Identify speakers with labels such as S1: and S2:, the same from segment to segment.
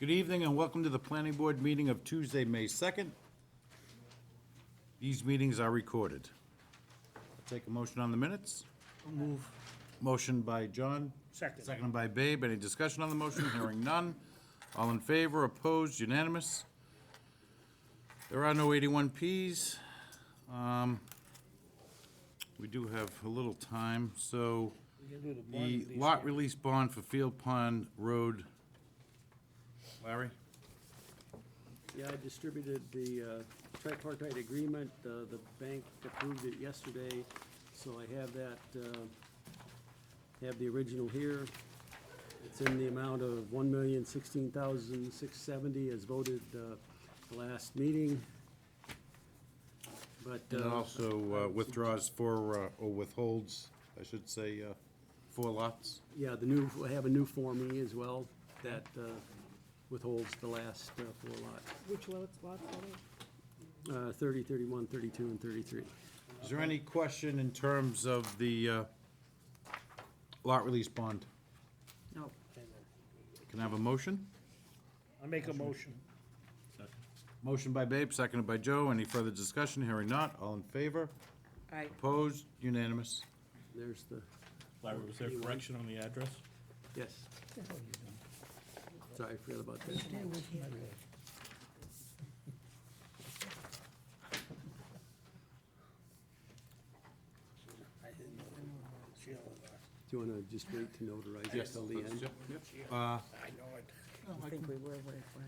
S1: Good evening and welcome to the Planning Board meeting of Tuesday, May 2nd. These meetings are recorded. Take a motion on the minutes.
S2: Move.
S1: Motion by John.
S2: Second.
S1: Seconded by Babe. Any discussion on the motion? Hearing none. All in favor, opposed, unanimous. There are no 81Ps. We do have a little time, so the lot release bond for Field Pond Road. Larry?
S3: Yeah, I distributed the tripartite agreement. The bank approved it yesterday, so I have that, have the original here. It's in the amount of $1,016,670 as voted the last meeting. But
S1: And it also withdraws or withholds, I should say, 4 lots.
S3: yeah, I have a new Form E as well that withholds the last 4 lots.
S4: Which lots are they?
S3: 30, 31, 32, and 33.
S1: Is there any question in terms of the lot release bond?
S4: No.
S1: Can I have a motion?
S2: I make a motion.
S1: Motion by Babe, seconded by Joe. Any further discussion? Hearing not. All in favor?
S4: Aye.
S1: Opposed? Unanimous.
S3: There's the,
S5: Larry, was there correction on the address?
S3: yes. Sorry, I forgot about that. Do you want to just wait to notarize it till the end?
S1: Yep, yep.
S2: I know it.
S4: I think we were when I said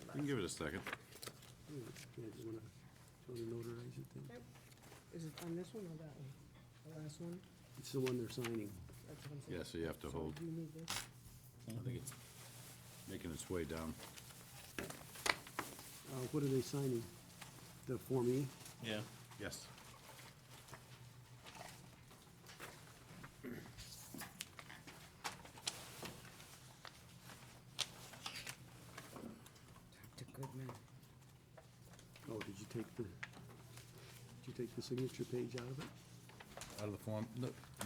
S1: You can give it a second.
S3: Yeah, do you want to notarize it then?
S4: Is it on this one or that one? The last one?
S3: It's the one they're signing.
S4: That's what I'm saying.
S1: Yeah, so you have to hold.
S4: Do you need this?
S1: I think it's making its way down.
S3: What are they signing? The Form E?
S5: Yeah.
S1: Yes.
S4: Dr. Goodman.
S3: Oh, did you take the signature page out of it?
S1: Out of the form?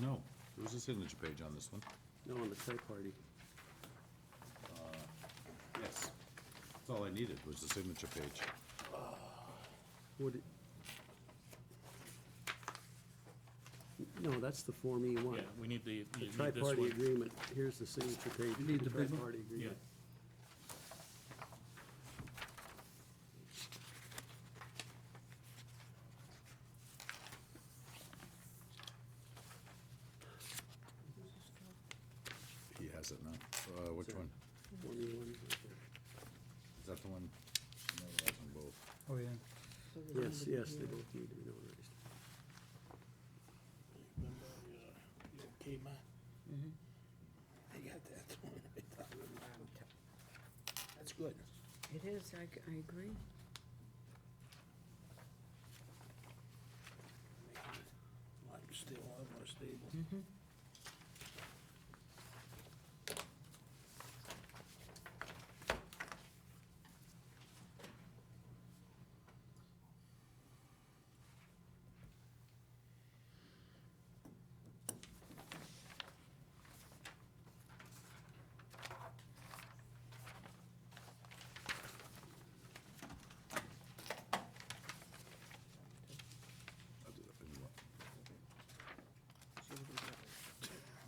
S1: No, there was a signature page on this one.
S3: No, on the tri-party.
S1: Yes. That's all I needed, was the signature page.
S3: What it- No, that's the Form E one.
S5: Yeah, we need the, you
S3: The
S5: need this
S3: tri-party
S5: one.
S3: agreement, here's the signature page.
S2: You need the big one?
S3: Tri-party agreement.
S1: He has it now. Which
S3: Sorry.
S1: one?
S3: Form E one, right
S1: Is that the one? No, that's on both.
S2: Oh, yeah.
S4: So
S3: there.
S4: there's
S3: Yes,
S4: nobody
S3: yes, they
S4: here.
S3: both need to be notarized.
S2: You okay, Ma?
S4: Mhm.
S2: I got that one. That's good.
S4: It is, I agree.
S2: Lot still a lot more stable.
S4: Mm-hmm.
S1: I'll do that for you.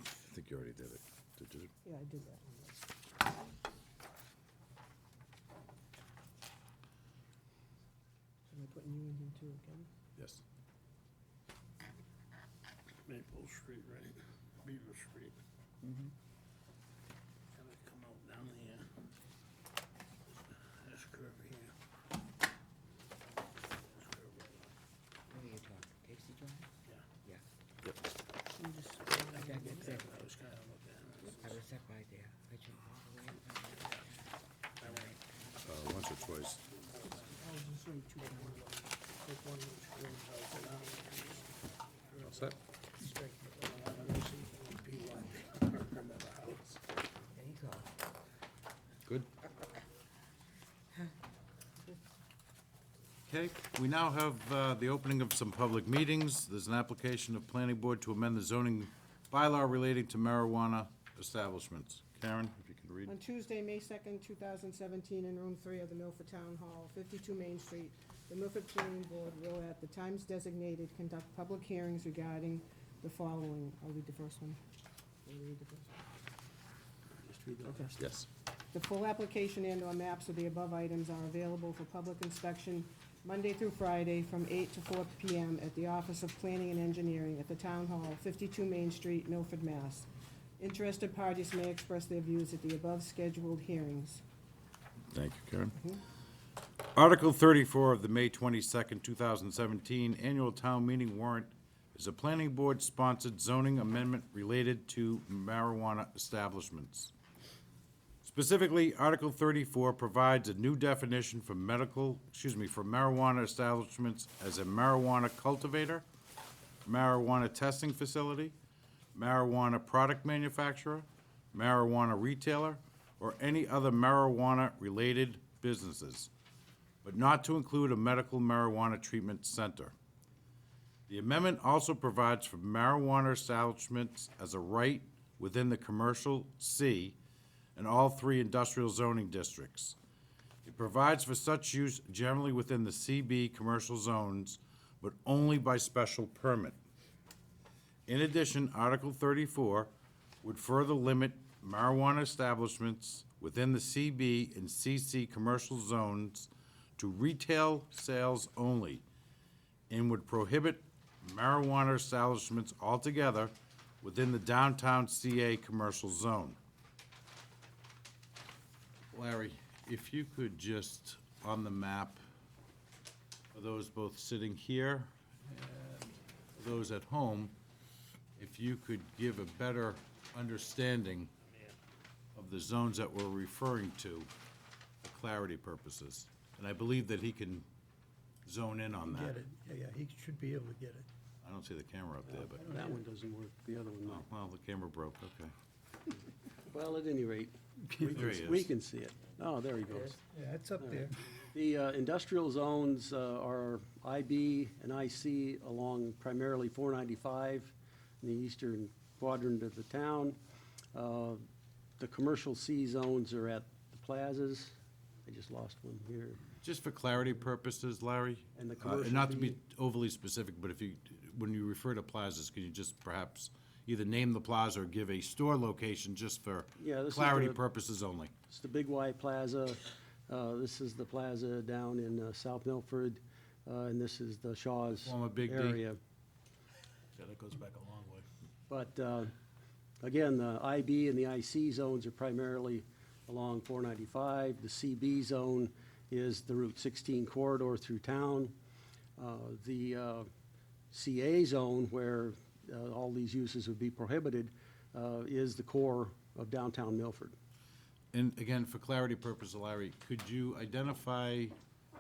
S1: I think you already did it. Did you?
S4: Yeah, I did that one. So we're putting you in here too, okay?
S1: Yes.
S2: Maple Street, right? Beaver Street.
S4: Mm-hmm.
S2: Gotta come out down here. This curve here. This curve right on.
S6: What are you talking, Casey Drive?
S2: Yeah.
S6: Yeah,
S1: Yep.
S4: You just,
S6: I got that there.
S2: I was kinda looking at it.
S6: I was up by there. I jumped all the way up by there.
S1: Once or twice.
S4: I'll just write two down. Take one each.
S1: All set?
S4: Straight.
S2: Remember house.
S6: There you go.
S1: Good. Okay, we now have the opening of some public meetings. There's an application of planning board to amend the zoning bylaw relating to marijuana establishments. Karen, if you can to read?
S4: On Tuesday, May 2nd, 2017, in Room 3 of the Milford Town Hall, 52 Main Street, the Milford Planning Board will, at the times designated, conduct public hearings regarding the following. I'll read the first one. Will you read the first one?
S3: Just read the
S4: Okay.
S3: rest.
S1: Yes.
S4: The full application and/or maps of the above items are available for public inspection Monday through Friday from 8 to 4 p.m. at the Office of Planning and Engineering at the Town Hall, 52 Main Street, Milford, Mass. Interested parties may express their views at the above scheduled hearings.
S1: Thank you, Karen. Article 34 of the May 22nd, 2017 Annual Town Meeting warrant is a planning board-sponsored zoning amendment related to marijuana establishments. Specifically, Article 34 provides a new definition for for marijuana establishments as a marijuana cultivator, marijuana testing facility, marijuana product manufacturer, marijuana retailer, or any other marijuana-related businesses, but not to include a medical marijuana treatment center. The amendment also provides for marijuana establishments as a right within the commercial C in all 3 industrial zoning districts. It provides for such use generally within the CB commercial zones, but only by special permit. In addition, Article 34 would further limit marijuana establishments within the CB and CC commercial zones to retail sales only, and would prohibit marijuana establishments altogether within the downtown CA commercial zone. Larry, if you could just, on the map, for those both sitting here and those at home, if you could give a better understanding of the zones that we're referring to for clarity purposes. And I believe that he can zone in on that.
S2: Get it, yeah, he should be able to get it.
S1: I don't see the camera up there, but,
S3: That one doesn't work, the other one,
S1: oh,
S3: no.
S1: well, the camera broke, okay.
S3: Well, at any rate,
S1: There he
S3: we
S1: is.
S3: can see it. Oh, there he goes.
S2: Yeah, it's up there.
S3: The industrial zones are IB and IC along primarily 495 in the eastern quadrant of the town. The commercial C zones are at the plazas. I just lost one here.
S1: Just for clarity purposes, Larry,
S3: And the commercial
S1: not to be
S3: B.
S1: overly specific, but if you, when you refer to plazas, can you just perhaps either name the plaza or give a store location just for
S3: Yeah, this is
S1: clarity
S3: the-
S1: purposes only?
S3: It's the Big Y Plaza. This is the plaza down in South Milford, and this is the Shaw's
S1: Former Big D.
S3: area.
S5: Yeah, that goes back a long way.
S3: But again, the IB and the IC zones are primarily along 495. The CB zone is the Route 16 corridor through town. The CA zone, where all these uses would be prohibited, is the core of downtown Milford.
S1: And again, for clarity purposes, Larry, could you identify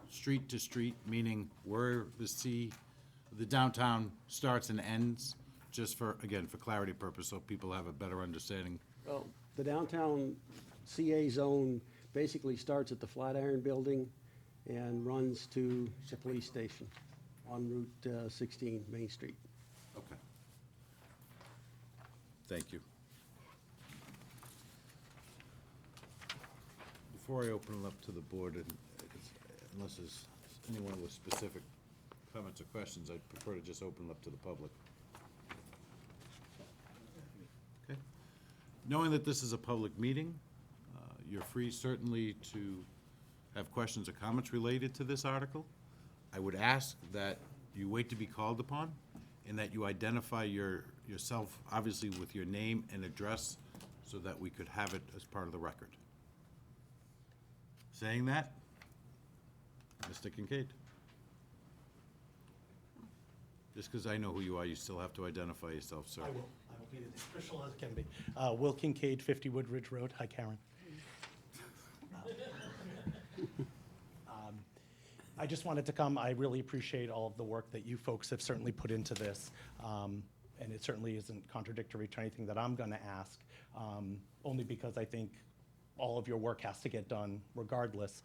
S1: street to street, meaning where the downtown starts and ends? Just for, again, for clarity purpose, so people have a better understanding.
S3: Well, the downtown CA zone basically starts at the Flatiron Building and runs to the police station on Route 16, Main Street.
S1: Okay. Thank you. Before I open it up to the board, and unless there's anyone with specific comments or questions, I'd prefer to just open it up to the public. Okay. Knowing that this is a public meeting, you're free certainly to have questions or comments related to this article. I would ask that you wait to be called upon, and that you identify yourself, obviously with your name and address, so that we could have it as part of the record. Saying that, Mr. Kincaid. Just because I know who you are, you still have to identify yourself, sir.
S5: I will be as official as can be. Will Kincaid, 50 Woodridge Road. Hi, Karen. I just wanted to come. I really appreciate all of the work that you folks have certainly put into this. And it certainly isn't contradictory to anything that I'm going to ask, only because I think all of your work has to get done regardless.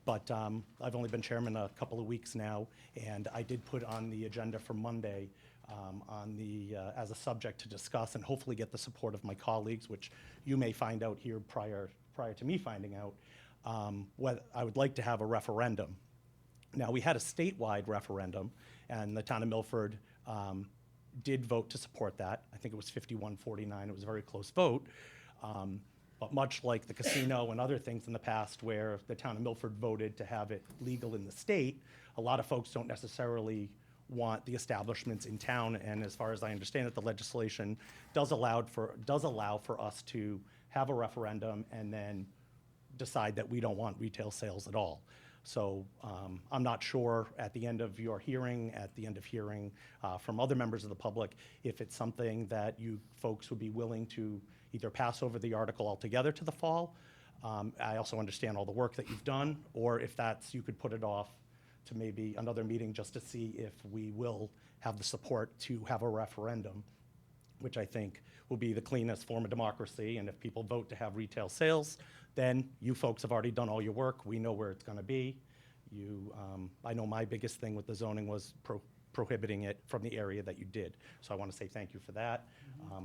S5: But I've only been chairman a couple of weeks now, and I did put on the agenda for Monday on the, as a subject to discuss and hopefully get the support of my colleagues, which you may find out here prior to me finding out, what I would like to have a referendum. Now, we had a statewide referendum, and the town of Milford did vote to support that. I think it was 51-49. It was a very close vote. But much like the casino and other things in the past where the town of Milford voted to have it legal in the state, a lot of folks don't necessarily want the establishments in town. And as far as I understand it, the legislation does allow for us to have a referendum and then decide that we don't want retail sales at all. So I'm not sure at the end of hearing from other members of the public, if it's something that you folks would be willing to either pass over the article altogether to the fall. I also understand all the work that you've done, or if you could put it off to maybe another meeting just to see if we will have the support to have a referendum, which I think will be the cleanest form of democracy. And if people vote to have retail sales, then you folks have already done all your work. We know where it's going to be. I know my biggest thing with the zoning was prohibiting it from the area that you did. So I want to say thank you for that.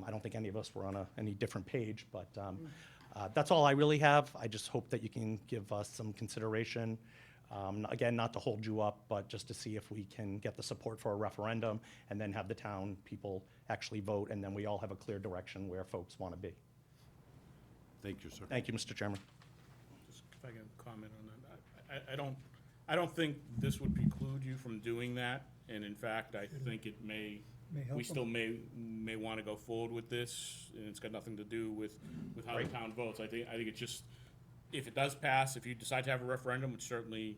S5: I don't think any of us were on any different page, but that's all I really have. I just hope that you can give us some consideration. Again, not to hold you up, but just to see if we can get the support for a referendum and then have the town people actually vote, and then we all have a clear direction where folks want to be.
S1: Thank you, sir.
S5: Thank you, Mr. Chairman.
S2: Just if I can comment on that. I don't think this would preclude you from doing that, and in fact, I think it may we still may want to go forward with this, and it's got nothing to do with how the town votes. I think it's just, if it does pass, if you decide to have a referendum, which certainly,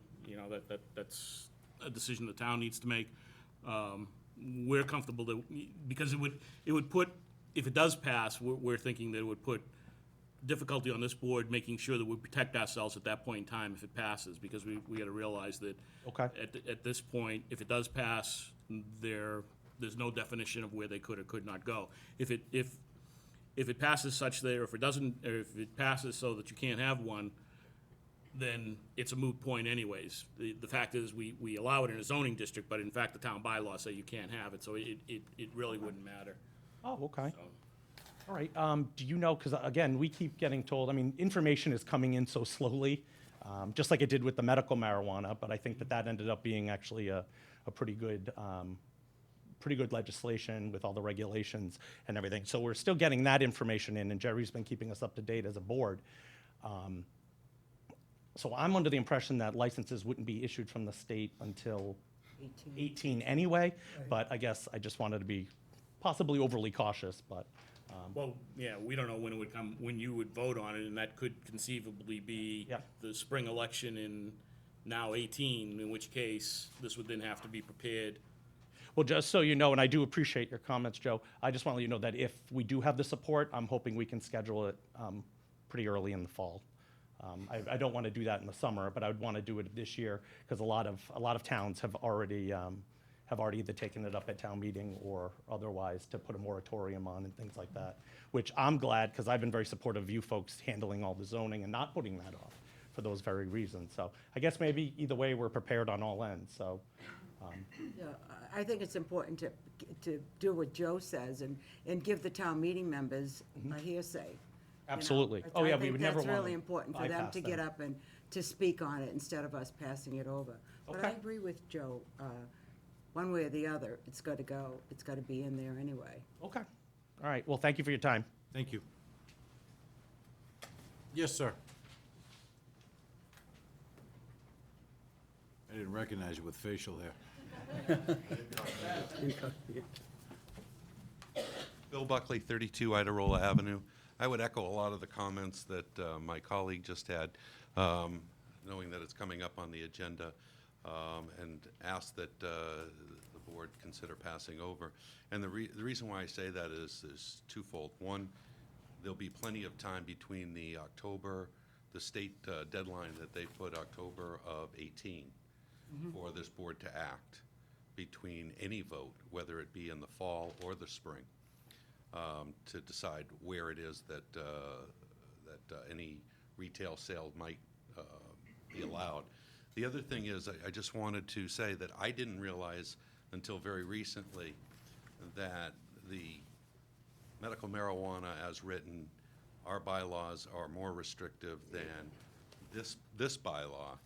S2: that's a decision the town needs to make. We're comfortable that, because it would put, if it does pass, we're thinking that it would put difficulty on this board making sure that we protect ourselves at that point in time if it passes, because we got to realize that
S5: Okay.
S2: at this point, if it does pass, there's no definition of where they could or could not go. If it passes such that, or if it doesn't, or if it passes so that you can't have one, then it's a moot point anyways. The fact is, we allow it in a zoning district, but in fact, the town bylaws say you can't have it, so it really wouldn't matter.
S5: Oh, okay.
S2: So,
S5: All right. Do you know, because again, we keep getting told, information is coming in so slowly, just like it did with the medical marijuana, but I think that ended up being actually a pretty good legislation with all the regulations and everything. So we're still getting that information in, and Jerry's been keeping us up to date as a board. So I'm under the impression that licenses wouldn't be issued from the state until 18 anyway, but I guess I just wanted to be possibly overly cautious, but.
S2: well, yeah, we don't know when it would come, when you would vote on it, and that could conceivably be
S5: Yeah.
S2: the spring election in now 18, in which case this would then have to be prepared.
S5: Well, just so you know, and I do appreciate your comments, Joe, I just want to let you know that if we do have the support, I'm hoping we can schedule it pretty early in the fall. I don't want to do that in the summer, but I would want to do it this year, because a lot of towns have already either taken it up at town meeting or otherwise to put a moratorium on and things like that, which I'm glad, because I've been very supportive of you folks handling all the zoning and not putting that off for those very reasons. So I guess maybe either way, we're prepared on all ends, so.
S6: Yeah, I think it's important to do what Joe says and give the town meeting members a hearsay.
S5: Absolutely.
S6: It's-
S5: Oh, yeah,
S6: I
S5: we
S6: think
S5: would never
S6: that's
S5: want
S6: really
S5: to
S6: important for them
S5: bypass
S6: to get up and to speak on it instead of us passing it over. But I
S5: Okay.
S6: agree with Joe, one way or the other, it's got to go, it's got to be in there anyway.
S5: Okay. All right. Well, thank you for your time.
S1: Thank you. Yes, sir. I didn't recognize you with facial hair.
S7: Bill Buckley, 32 Iderola Avenue. I would echo a lot of the comments that my colleague just had, knowing that it's coming up on the agenda, and ask that the board consider passing over. And the reason why I say that is twofold. One, there'll be plenty of time between the state deadline that they put, October of 18, for this board to act between any vote, whether it be in the fall or the spring, to decide where it is that any retail sale might be allowed. The other thing is, I just wanted to say that I didn't realize until very recently that the medical marijuana as written, our bylaws are more restrictive than this bylaw,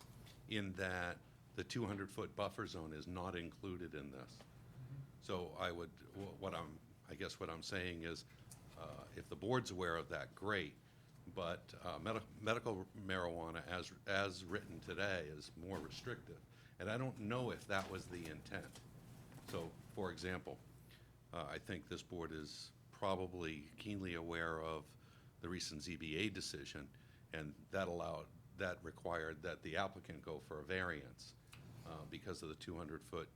S7: in that the 200-foot buffer zone is not included in this. So I guess what I'm saying is, if the board's aware of that, great, but medical marijuana as written today is more restrictive. And I don't know if that was the intent. So, for example, I think this board is probably keenly aware of the recent ZBA decision, and that required that the applicant go for a variance because of the 200-foot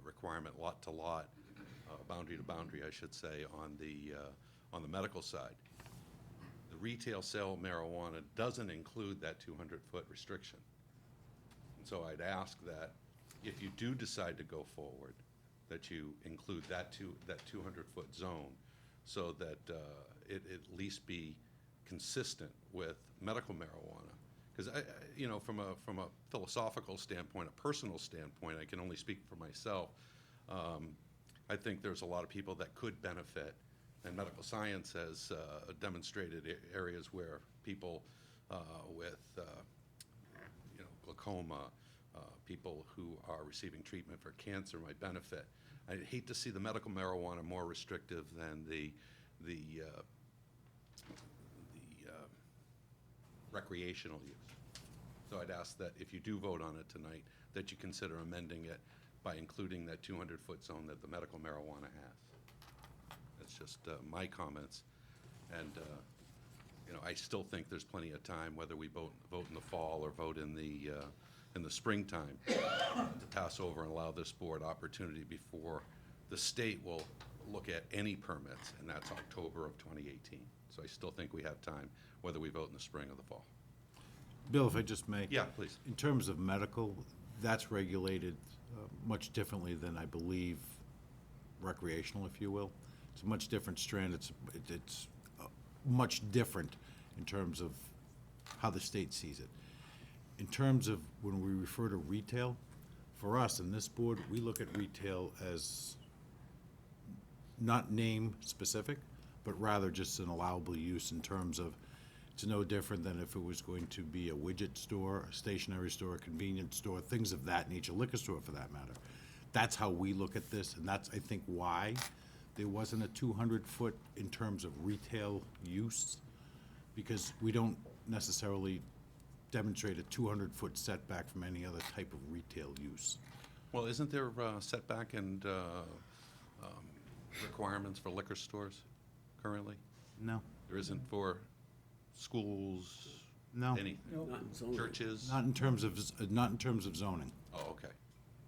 S7: requirement, lot to lot, boundary to boundary, I should say, on the medical side. The retail sale of marijuana doesn't include that 200-foot restriction. And so I'd ask that if you do decide to go forward, that you include that 200-foot zone, so that it at least be consistent with medical marijuana. Because from a philosophical standpoint, a personal standpoint, I can only speak for myself. I think there's a lot of people that could benefit, and medical science has demonstrated areas where people with glaucoma, people who are receiving treatment for cancer might benefit. I'd hate to see the medical marijuana more restrictive than the recreational use. So I'd ask that if you do vote on it tonight, that you consider amending it by including that 200-foot zone that the medical marijuana has. That's just my comments. And I still think there's plenty of time, whether we vote in the fall or vote in the springtime, to pass over and allow this board opportunity before the state will look at any permits, and that's October of 2018. So I still think we have time, whether we vote in the spring or the fall.
S1: Bill, if I just may.
S7: Yeah, please.
S1: In terms of medical, that's regulated much differently than, I believe, recreational, if you will. It's a much different strand. It's much different in terms of how the state sees it. In terms of when we refer to retail, for us in this board, we look at retail as not name specific, but rather just an allowable use in terms of, it's no different than if it was going to be a widget store, a stationery store, a convenience store, things of that nature, liquor store for that matter. That's how we look at this, and that's, I think, why there wasn't a 200-foot in terms of retail use, because we don't necessarily demonstrate a 200-foot setback from any other type of retail use.
S7: Well, isn't there setback and requirements for liquor stores currently?
S1: No.
S7: There isn't for schools?
S1: No.
S7: Anything?
S3: Not in zoning.
S7: Churches?
S1: Not in terms of zoning.
S7: Oh, okay.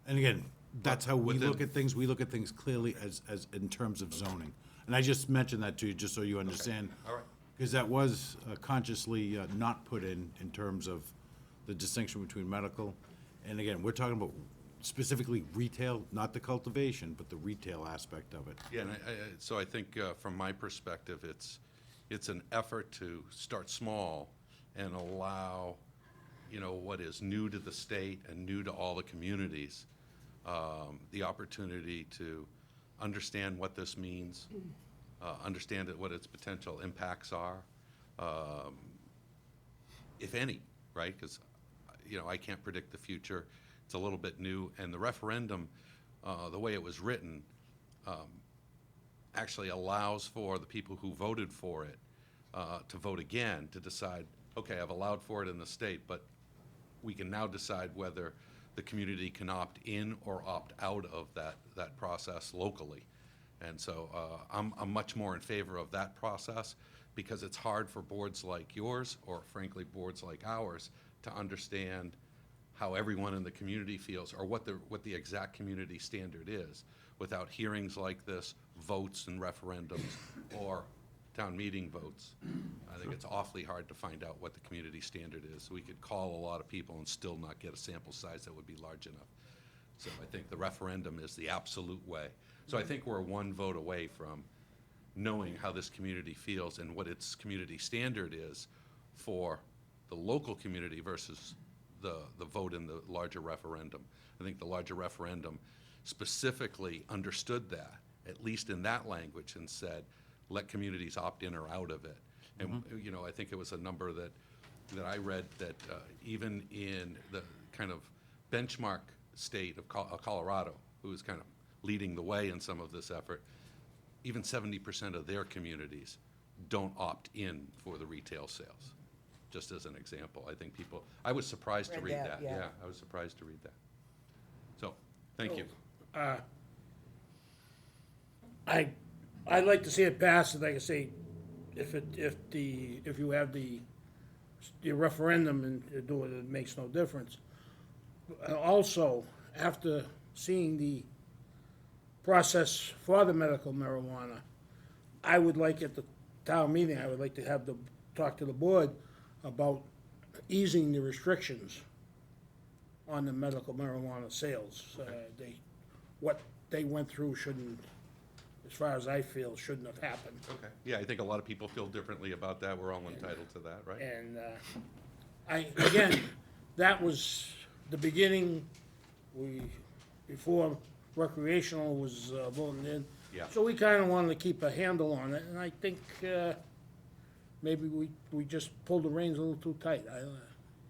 S1: And again, that's how we
S7: Within-
S1: look at things. We look at things clearly as in terms of zoning. And I just mentioned that to you, just so you understand.
S7: All right.
S1: Because that was consciously not put in terms of the distinction between medical. And again, we're talking about specifically retail, not the cultivation, but the retail aspect of it.
S7: Yeah, and so I think from my perspective, it's an effort to start small and allow, what is new to the state and new to all the communities, the opportunity to understand what this means, understand what its potential impacts are, if any, right? Because, I can't predict the future. It's a little bit new, and the referendum, the way it was written, actually allows for the people who voted for it to vote again, to decide, okay, I've allowed for it in the state, but we can now decide whether the community can opt in or opt out of that process locally. And so I'm much more in favor of that process, because it's hard for boards like yours, or frankly, boards like ours, to understand how everyone in the community feels, or what the exact community standard is, without hearings like this, votes and referendums, or town meeting votes. I think it's awfully hard to find out what the community standard is. We could call a lot of people and still not get a sample size that would be large enough. So I think the referendum is the absolute way. So I think we're one vote away from knowing how this community feels and what its community standard is for the local community versus the vote in the larger referendum. I think the larger referendum specifically understood that at least in that language, and said, let communities opt in or out of it. And, you know, I think it was a number that I read that even in the kind of benchmark state of Colorado, who is kind of leading the way in some of this effort, even 70% of their communities don't opt in for the retail sales, just as an example. I think I was surprised to
S6: Read
S7: read
S6: that,
S7: that.
S6: yeah.
S7: I was surprised to read that. So, thank you.
S8: I'd like to see it pass, and like I say, if you have the referendum and do it, it makes no difference. Also, after seeing the process for the medical marijuana, I would like at the town meeting, I would like to have talk to the board about easing the restrictions on the medical marijuana sales. What they went through shouldn't, as far as I feel, shouldn't have happened.
S7: Okay. Yeah, I think a lot of people feel differently about that. We're all entitled to that, right?
S8: And again, that was the beginning, before recreational was voted in.
S7: Yeah.
S8: So we kind of wanted to keep a handle on it, and I think maybe we just pulled the reins a little too tight.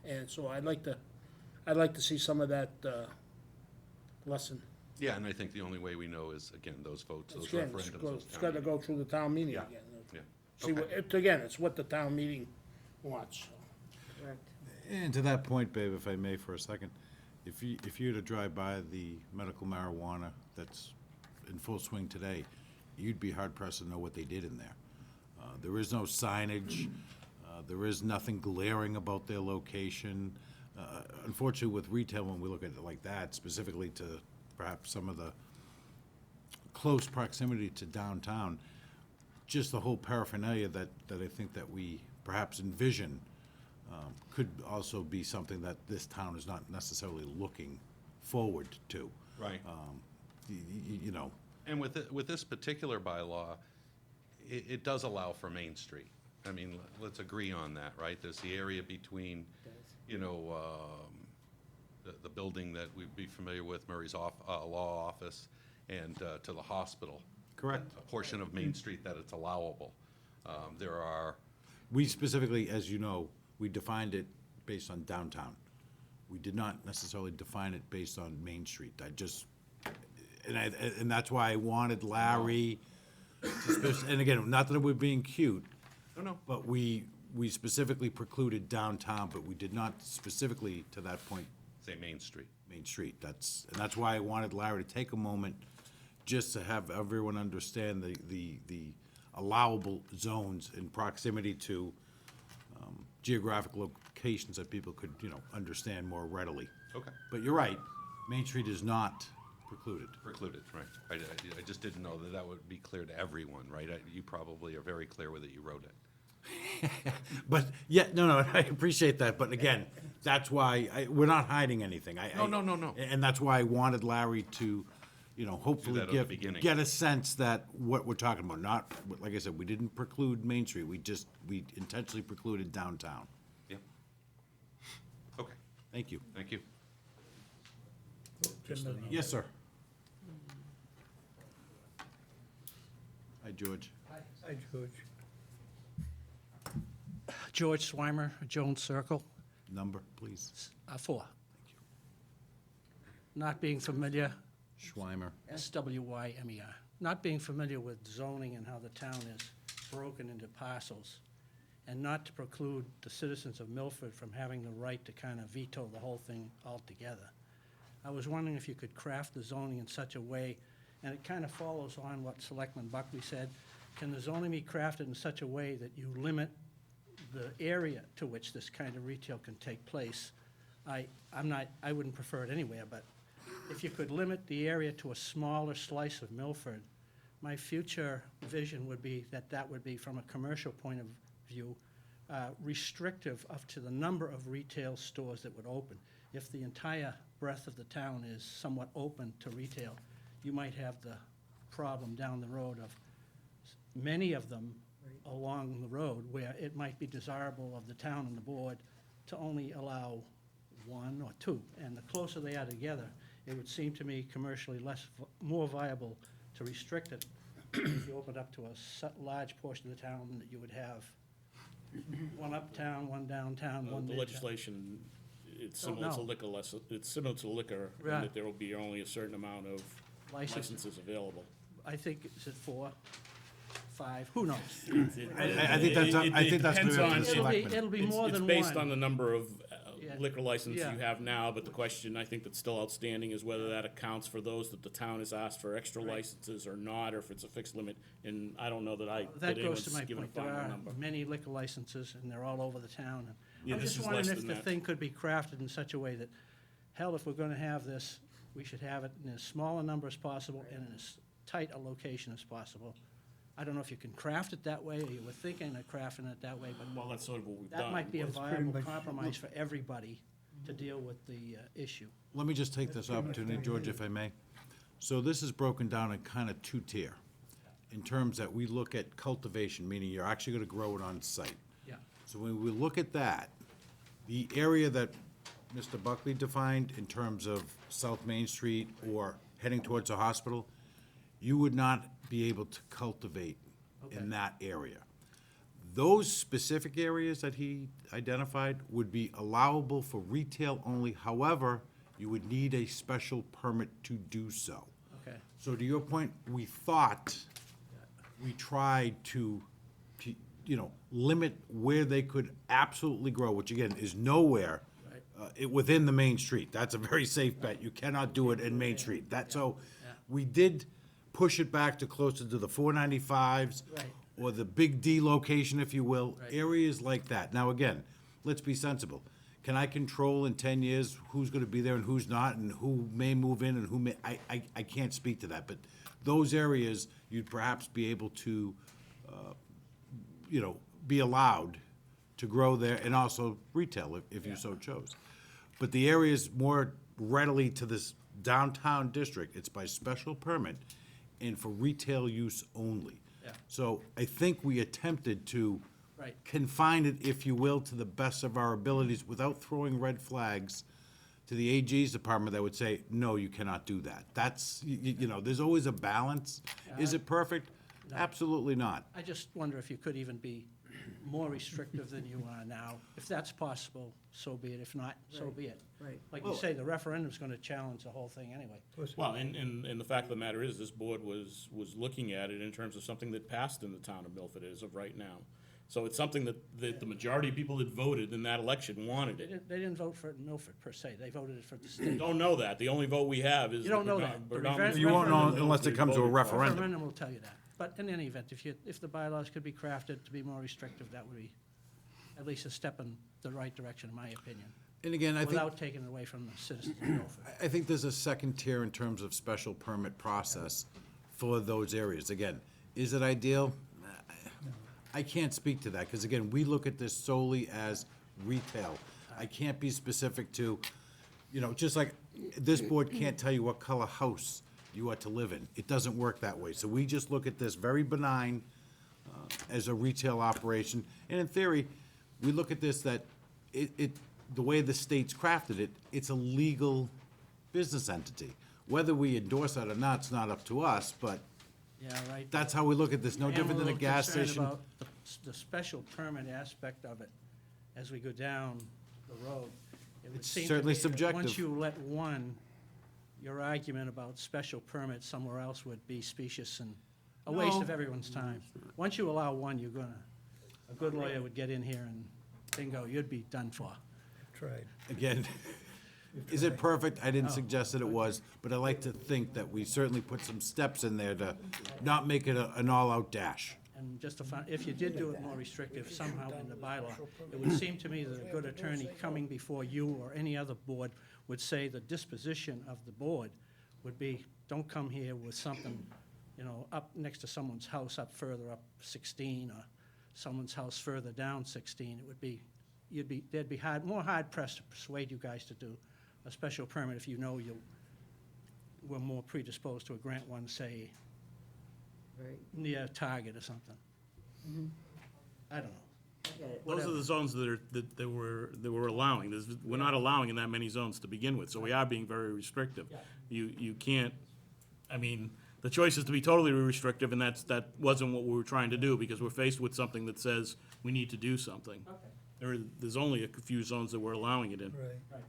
S8: And so I'd like to see some of that lesson.
S7: Yeah, and I think the only way we know is, again, those votes, those
S8: Again,
S7: referendums. those
S8: it's
S7: town
S8: got to
S7: meetings.
S8: go through the town meeting
S7: Yeah.
S8: again.
S7: Yeah.
S8: See,
S7: Okay.
S8: again, it's what the town meeting wants.
S6: Correct.
S1: And to that point, Babe, if I may for a second, if you were to drive by the medical marijuana that's in full swing today, you'd be hard pressed to know what they did in there. There is no signage, there is nothing glaring about their location. Unfortunately, with retail, when we look at it like that, specifically to perhaps some of the close proximity to downtown, just the whole paraphernalia that I think that we perhaps envision could also be something that this town is not necessarily looking forward to.
S7: Right.
S1: You know,
S7: And with this particular bylaw, it does allow for Main Street. I mean, let's agree on that, right? There's the area between, you know, the building that we'd be familiar with, Murray's law office, and to the hospital.
S1: Correct.
S7: A portion of Main Street that it's allowable. There are,
S1: we specifically, as you know, we defined it based on downtown. We did not necessarily define it based on Main Street. And that's why I wanted Larry, and again, not that we're being cute,
S7: no,
S1: but we specifically precluded downtown, but we did not specifically, to that point,
S7: say Main Street.
S1: Main Street. And that's why I wanted Larry to take a moment just to have everyone understand the allowable zones in proximity to geographic locations that people could, you know, understand more readily.
S7: Okay.
S1: But you're right, Main Street is not precluded.
S7: Precluded, right. I just didn't know that would be clear to everyone, right? You probably are very clear with it, you wrote it.
S1: But, yeah, no, I appreciate that, but again, that's why, we're not hiding anything.
S7: No.
S1: And that's why I wanted Larry to, you know, hopefully
S7: that at the beginning.
S1: get a sense that what we're talking about, not, like I said, we didn't preclude Main Street, we intentionally precluded downtown.
S7: Yeah. Okay,
S1: Thank you.
S7: thank you.
S1: Yes, sir. Hi, George.
S9: Hi, George. George Swimer, Jones Circle,
S1: Number, please.
S9: 4. Not being familiar,
S1: Schweimer.
S9: S-W-Y-M-E-R, not being familiar with zoning and how the town is broken into parcels, and not to preclude the citizens of Milford from having the right to kind of veto the whole thing altogether. I was wondering if you could craft the zoning in such a way, and it kind of follows on what Selectman Buckley said, can the zoning be crafted in such a way that you limit the area to which this kind of retail can take place? I wouldn't prefer it anywhere, but if you could limit the area to a smaller slice of Milford, my future vision would be that would be, from a commercial point of view, restrictive up to the number of retail stores that would open. If the entire breadth of the town is somewhat open to retail, you might have the problem down the road of many of them along the road where it might be desirable of the town and the board to only allow 1 or 2. And the closer they are together, it would seem to me commercially more viable to restrict it, if you open up to a large portion of the town, that you would have one uptown, one downtown, one
S2: The
S9: midtown.
S2: legislation, it's
S9: Don't
S2: similar to
S9: know.
S2: liquor it's similar to liquor, in
S9: Right.
S2: that there will be only a certain amount of
S9: Licenses.
S2: licenses available.
S9: I think, is it 4, 5, who knows?
S1: I think that's up- I think that's gonna be up to the
S2: It depends on-
S1: selectmen.
S9: It'll be more than one.
S2: It's based on the number of
S9: Yeah.
S2: liquor licenses
S9: Yeah.
S2: you have now, but the question I think that's still outstanding is whether that accounts for those that the town has asked for extra licenses or not, or if it's a fixed limit, and I don't know that
S9: That goes
S2: anyone's
S9: to my
S2: given a
S9: point. There
S2: final
S9: are
S2: number.
S9: many liquor licenses, and they're all over the town. And
S2: Yeah,
S9: I'm
S2: this
S9: just
S2: is
S9: wondering
S2: less
S9: if
S2: than
S9: the
S2: that.
S9: thing could be crafted in such a way that, hell, if we're gonna have this, we should have it in as small a number as possible and in as tight a location as possible. I don't know if you can craft it that way, or you were thinking of crafting it that way, but
S2: Well, that's sort of what we've
S9: that
S2: done.
S9: might be a
S10: pretty
S9: viable
S10: much-
S9: compromise for everybody to deal with the issue.
S1: Let me just take this opportunity, George, if I may. So this is broken down in kind of two-tier, in terms that we look at cultivation, meaning you're actually gonna grow it on site.
S9: Yeah.
S1: So when we look at that, the area that Mr. Buckley defined in terms of South Main Street or heading towards the hospital, you would not be able to cultivate
S9: Okay.
S1: in that area. Those specific areas that he identified would be allowable for retail only. However, you would need a special permit to do so.
S9: Okay.
S1: So to your point, we thought, we tried to, limit where they could absolutely grow, which again is nowhere within the main street. That's a very safe bet. You cannot do it in Main Street. We did push it back to closer to the 495s.
S9: Right.
S1: Or the Big D location, if you will,
S9: Right.
S1: areas like that. Now, again, let's be sensible. Can I control in 10 years who's gonna be there and who's not, and who may move in and who may, I can't speak to that, but those areas, you'd perhaps be able to, be allowed to grow there and also retail if you so chose. But the areas more readily to this downtown district, it's by special permit and for retail use only.
S9: Yeah.
S1: So I think we attempted to
S9: Right.
S1: confine it, if you will, to the best of our abilities without throwing red flags to the AG's department that would say, no, you cannot do that. That's, there's always a balance. Is it perfect? Absolutely not.
S9: I just wonder if you could even be more restrictive than you are now. If that's possible, so be it. If not, so
S6: Right.
S9: be it.
S6: Right.
S9: Like you say, the referendum's gonna challenge the whole thing anyway.
S2: Well, and the fact of the matter is, this board was looking at it in terms of something that passed in the town of Milford as of right now. So it's something that the majority of people that voted in that election wanted
S9: They
S2: it.
S9: didn't vote for it in Milford per se. They voted it for the state.
S2: Don't know that. The only vote we have is.
S9: You don't know that. The
S2: predominantly-
S1: You won't know
S9: referendum-
S1: unless it comes to a
S2: Voted for.
S1: referendum.
S9: Referendum will tell you that. But in any event, if the bylaws could be crafted to be more restrictive, that would be at least a step in the right direction, in my opinion,
S1: And again, I think.
S9: without taking it away from the citizens of Milford.
S1: I think there's a second tier in terms of special permit process for those areas. Again, is it ideal? I can't speak to that, because again, we look at this solely as retail. I can't be specific to, just like this board can't tell you what color house you are to live in. It doesn't work that way. So we just look at this very benign as a retail operation. And in theory, we look at this that the way the state's crafted it, it's a legal business entity. Whether we endorse that or not, it's not up to us, but
S9: Yeah, right.
S1: that's how we look at this, no
S9: I am
S1: different than a
S9: little
S1: gas
S9: concerned
S1: station.
S9: about the special permit aspect of it as we go down the road. It would
S1: It's
S9: seem to
S1: certainly
S9: me that
S1: subjective.
S9: Once you let one, your argument about special permits somewhere else would be specious and a waste
S1: No.
S9: of everyone's time. Once you allow one, a good lawyer would get in here and bingo, you'd be done for.
S10: Tried.
S1: Again, is it perfect? I didn't suggest that it was, but I like to think that we certainly put some steps in there to not make it an all-out dash.
S9: And just to find, if you did do it more restrictive somehow in the bylaw, it would seem to me that a good attorney coming before you or any other board would say the disposition of the board would be, don't come here with something, up next to someone's house up further up 16 or someone's house further down 16. It would be, they'd be more hard pressed to persuade you guys to do a special permit if you were more predisposed to grant one, say,
S6: Right.
S9: near Target or something. I don't know.
S6: I get it.
S2: Those are the zones that we're allowing. We're not allowing in that many zones to begin with, so we are being very restrictive. You can't, the choice is to be totally restrictive, and that wasn't what we were trying to do, because we're faced with something that says we need to do something. There's only a few zones that we're allowing it in.
S10: Right.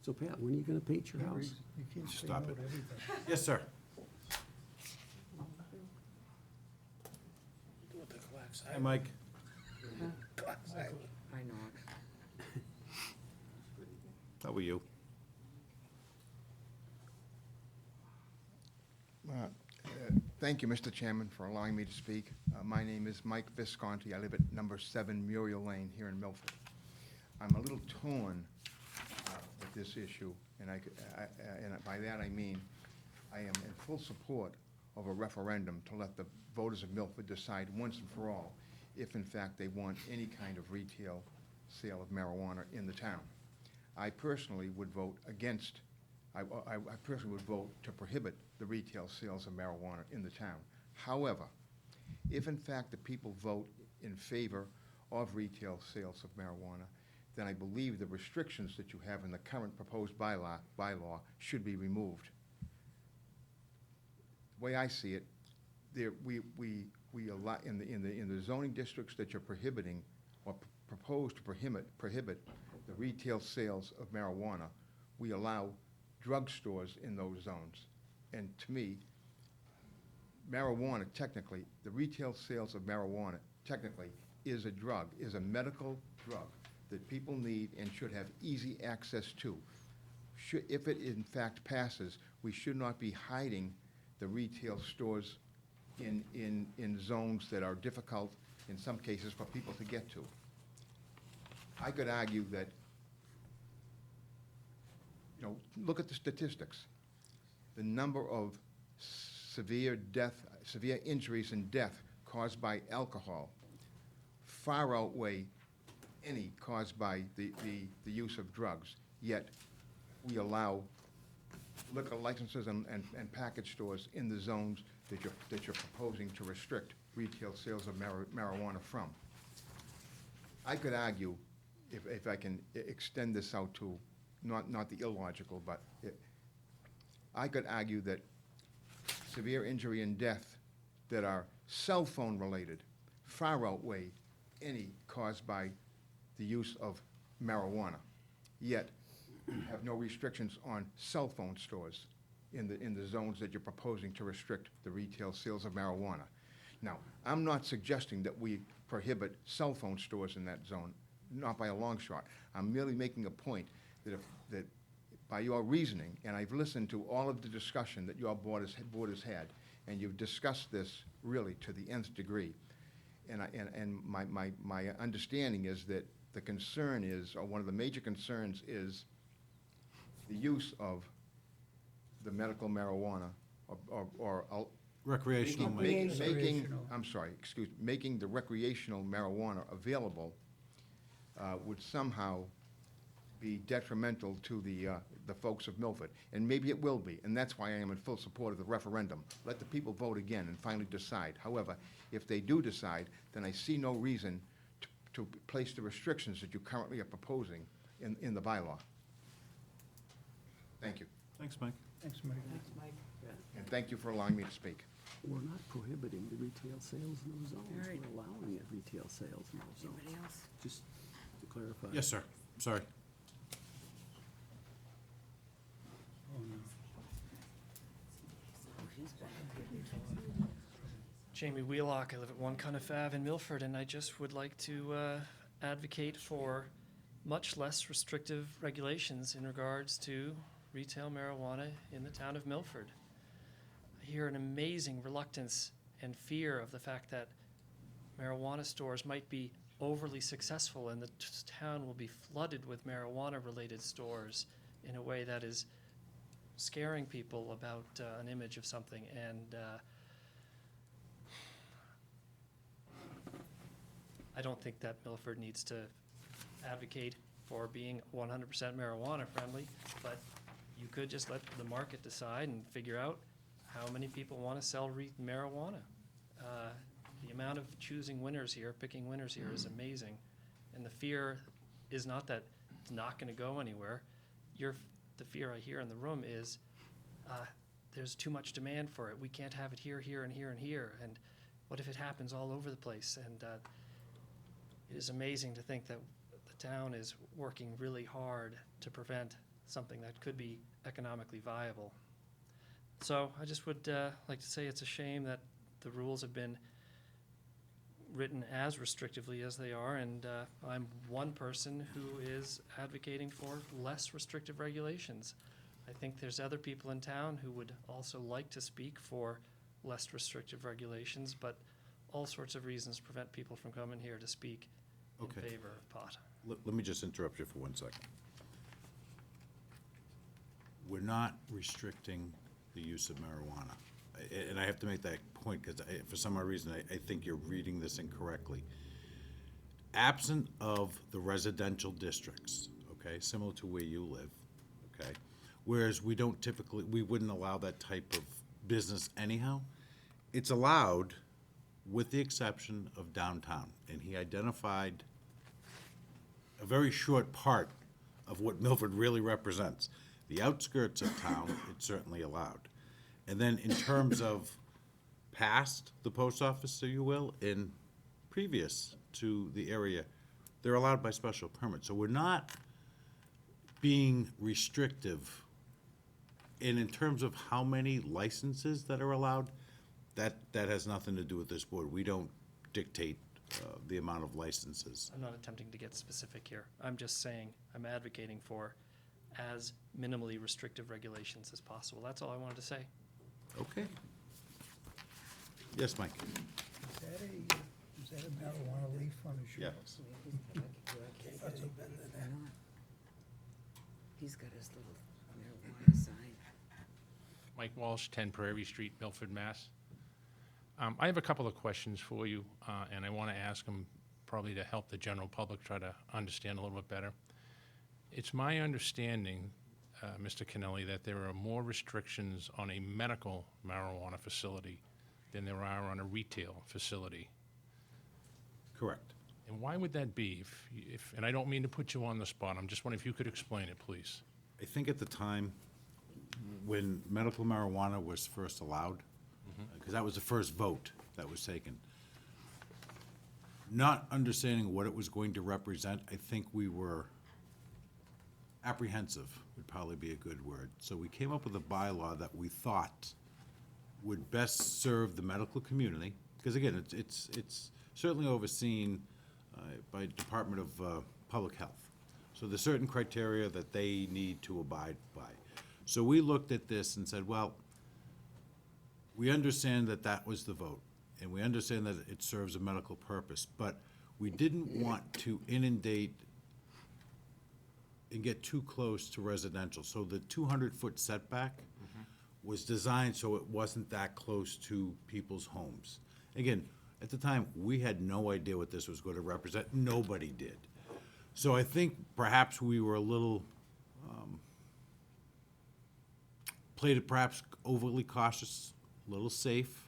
S3: So Pat, when are you gonna paint your house?
S10: You can't say
S1: Stop
S10: no
S1: it.
S10: to everything.
S1: Yes, sir.
S8: With the collapse.
S1: Hi, Mike.
S6: I know.
S1: How are you?
S11: Thank you, Mr. Chairman, for allowing me to speak. My name is Mike Visconti. I live at number 7 Muriel Lane here in Milford. I'm a little torn with this issue, and and by that I mean I am in full support of a referendum to let the voters of Milford decide once and for all if in fact they want any kind of retail sale of marijuana in the town. I personally would vote against, I personally would vote to prohibit the retail sales of marijuana in the town. However, if in fact the people vote in favor of retail sales of marijuana, then I believe the restrictions that you have in the current proposed bylaw should be removed. The way I see it, we allow, in the zoning districts that you're prohibiting or propose to prohibit the retail sales of marijuana, we allow drugstores in those zones. And to me, marijuana, technically, the retail sales of marijuana, technically, is a drug, is a medical drug that people need and should have easy access to. If it in fact passes, we should not be hiding the retail stores in zones that are difficult, in some cases, for people to get to. I could argue that, you know, look at the statistics. The number of severe injuries and death caused by alcohol far outweigh any caused by the use of drugs. Yet, we allow liquor licenses and package stores in the zones that you're proposing to restrict retail sales of marijuana from. I could argue, if I can extend this out to not the illogical, but I could argue that severe injury and death that are cell phone related far outweigh any caused by the use of marijuana. Yet, you have no restrictions on cell phone stores in the zones that you're proposing to restrict the retail sales of marijuana. Now, I'm not suggesting that we prohibit cell phone stores in that zone, not by a long shot. I'm merely making a point that by your reasoning, and I've listened to all of the discussion that your board has had, and you've discussed this really to the nth degree. And my understanding is that the concern is, or one of the major concerns is, the use of the medical marijuana or
S1: Recreational.
S11: making the recreational marijuana available would somehow be detrimental to the folks of Milford. And maybe it will be, and that's why I am in full support of the referendum. Let the people vote again and finally decide. However, if they do decide, then I see no reason to place the restrictions that you currently are proposing in the bylaw. Thank you.
S1: Thanks, Mike.
S10: Thanks, Mike.
S11: And thank you for allowing me to speak.
S3: We're not prohibiting the retail sales in those zones.
S6: All right.
S3: We're allowing it retail sales in those zones.
S6: Anybody else?
S3: Just to clarify.
S1: Yes, sir. Sorry.
S6: Oh, he's back.
S12: Jamie Wheelock, I live at 1 Cuniff Ave in Milford, and I just would like to advocate for much less restrictive regulations in regards to retail marijuana in the town of Milford. I hear an amazing reluctance and fear of the fact that marijuana stores might be overly successful and the town will be flooded with marijuana-related stores in a way that is scaring people about an image of something. And I don't think that Milford needs to advocate for being 100% marijuana friendly, but you could just let the market decide and figure out how many people want to sell marijuana. The amount of choosing winners here, picking winners here is amazing. And the fear is not that it's not going to go anywhere. The fear I hear in the room is there's too much demand for it. We can't have it here, here, and here, and here. And what if it happens all over the place? And it is amazing to think that the town is working really hard to prevent something that could be economically viable. So I just would like to say it's a shame that the rules have been written as restrictively as they are, and I'm one person who is advocating for less restrictive regulations. I think there's other people in town who would also like to speak for less restrictive regulations, but all sorts of reasons prevent people from coming here to speak in
S1: Okay.
S12: favor of pot.
S1: Let me just interrupt you for 1 second. We're not restricting the use of marijuana. And I have to make that point because for some odd reason, I think you're reading this incorrectly. Absent of the residential districts, okay, similar to where you live, okay, whereas we don't typically, we wouldn't allow that type of business anyhow, it's allowed with the exception of downtown. And he identified a very short part of what Milford really represents. The outskirts of town, it's certainly allowed. And then in terms of past the post office, so you will, and previous to the area, they're allowed by special permit. So we're not being restrictive. And in terms of how many licenses that are allowed, that has nothing to do with this board. We don't dictate the amount of licenses.
S12: I'm not attempting to get specific here. I'm just saying I'm advocating for as minimally restrictive regulations as possible. That's all I wanted to say.
S1: Okay. Yes, Mike?
S10: Is that a marijuana leaf on his shirt?
S1: Yeah.
S6: He's got his little marijuana sign.
S13: Mike Walsh, 10 Prairie Street, Milford, Mass. I have a couple of questions for you, and I want to ask them probably to help the general public try to understand a little bit better. It's my understanding, Mr. Kennelly, that there are more restrictions on a medical marijuana facility than there are on a retail facility.
S1: Correct.
S13: And why would that be? If and I don't mean to put you on the spot, I'm just wondering if you could explain it, please.
S1: I think at the time, when medical marijuana was first allowed, because that was the first vote that was taken, not understanding what it was going to represent, I think we were apprehensive, would probably be a good word. So we came up with a bylaw that we thought would best serve the medical community, because again, it's certainly overseen by Department of Public Health. So there's certain criteria that they need to abide by. So we looked at this and said, well, we understand that that was the vote, and we understand that it serves a medical purpose, but we didn't want to inundate and get too close to residential. So the 200-foot setback was designed so it wasn't that close to people's homes. Again, at the time, we had no idea what this was going to represent. Nobody did. So I think perhaps we were a little, played it perhaps overly cautious, a little safe,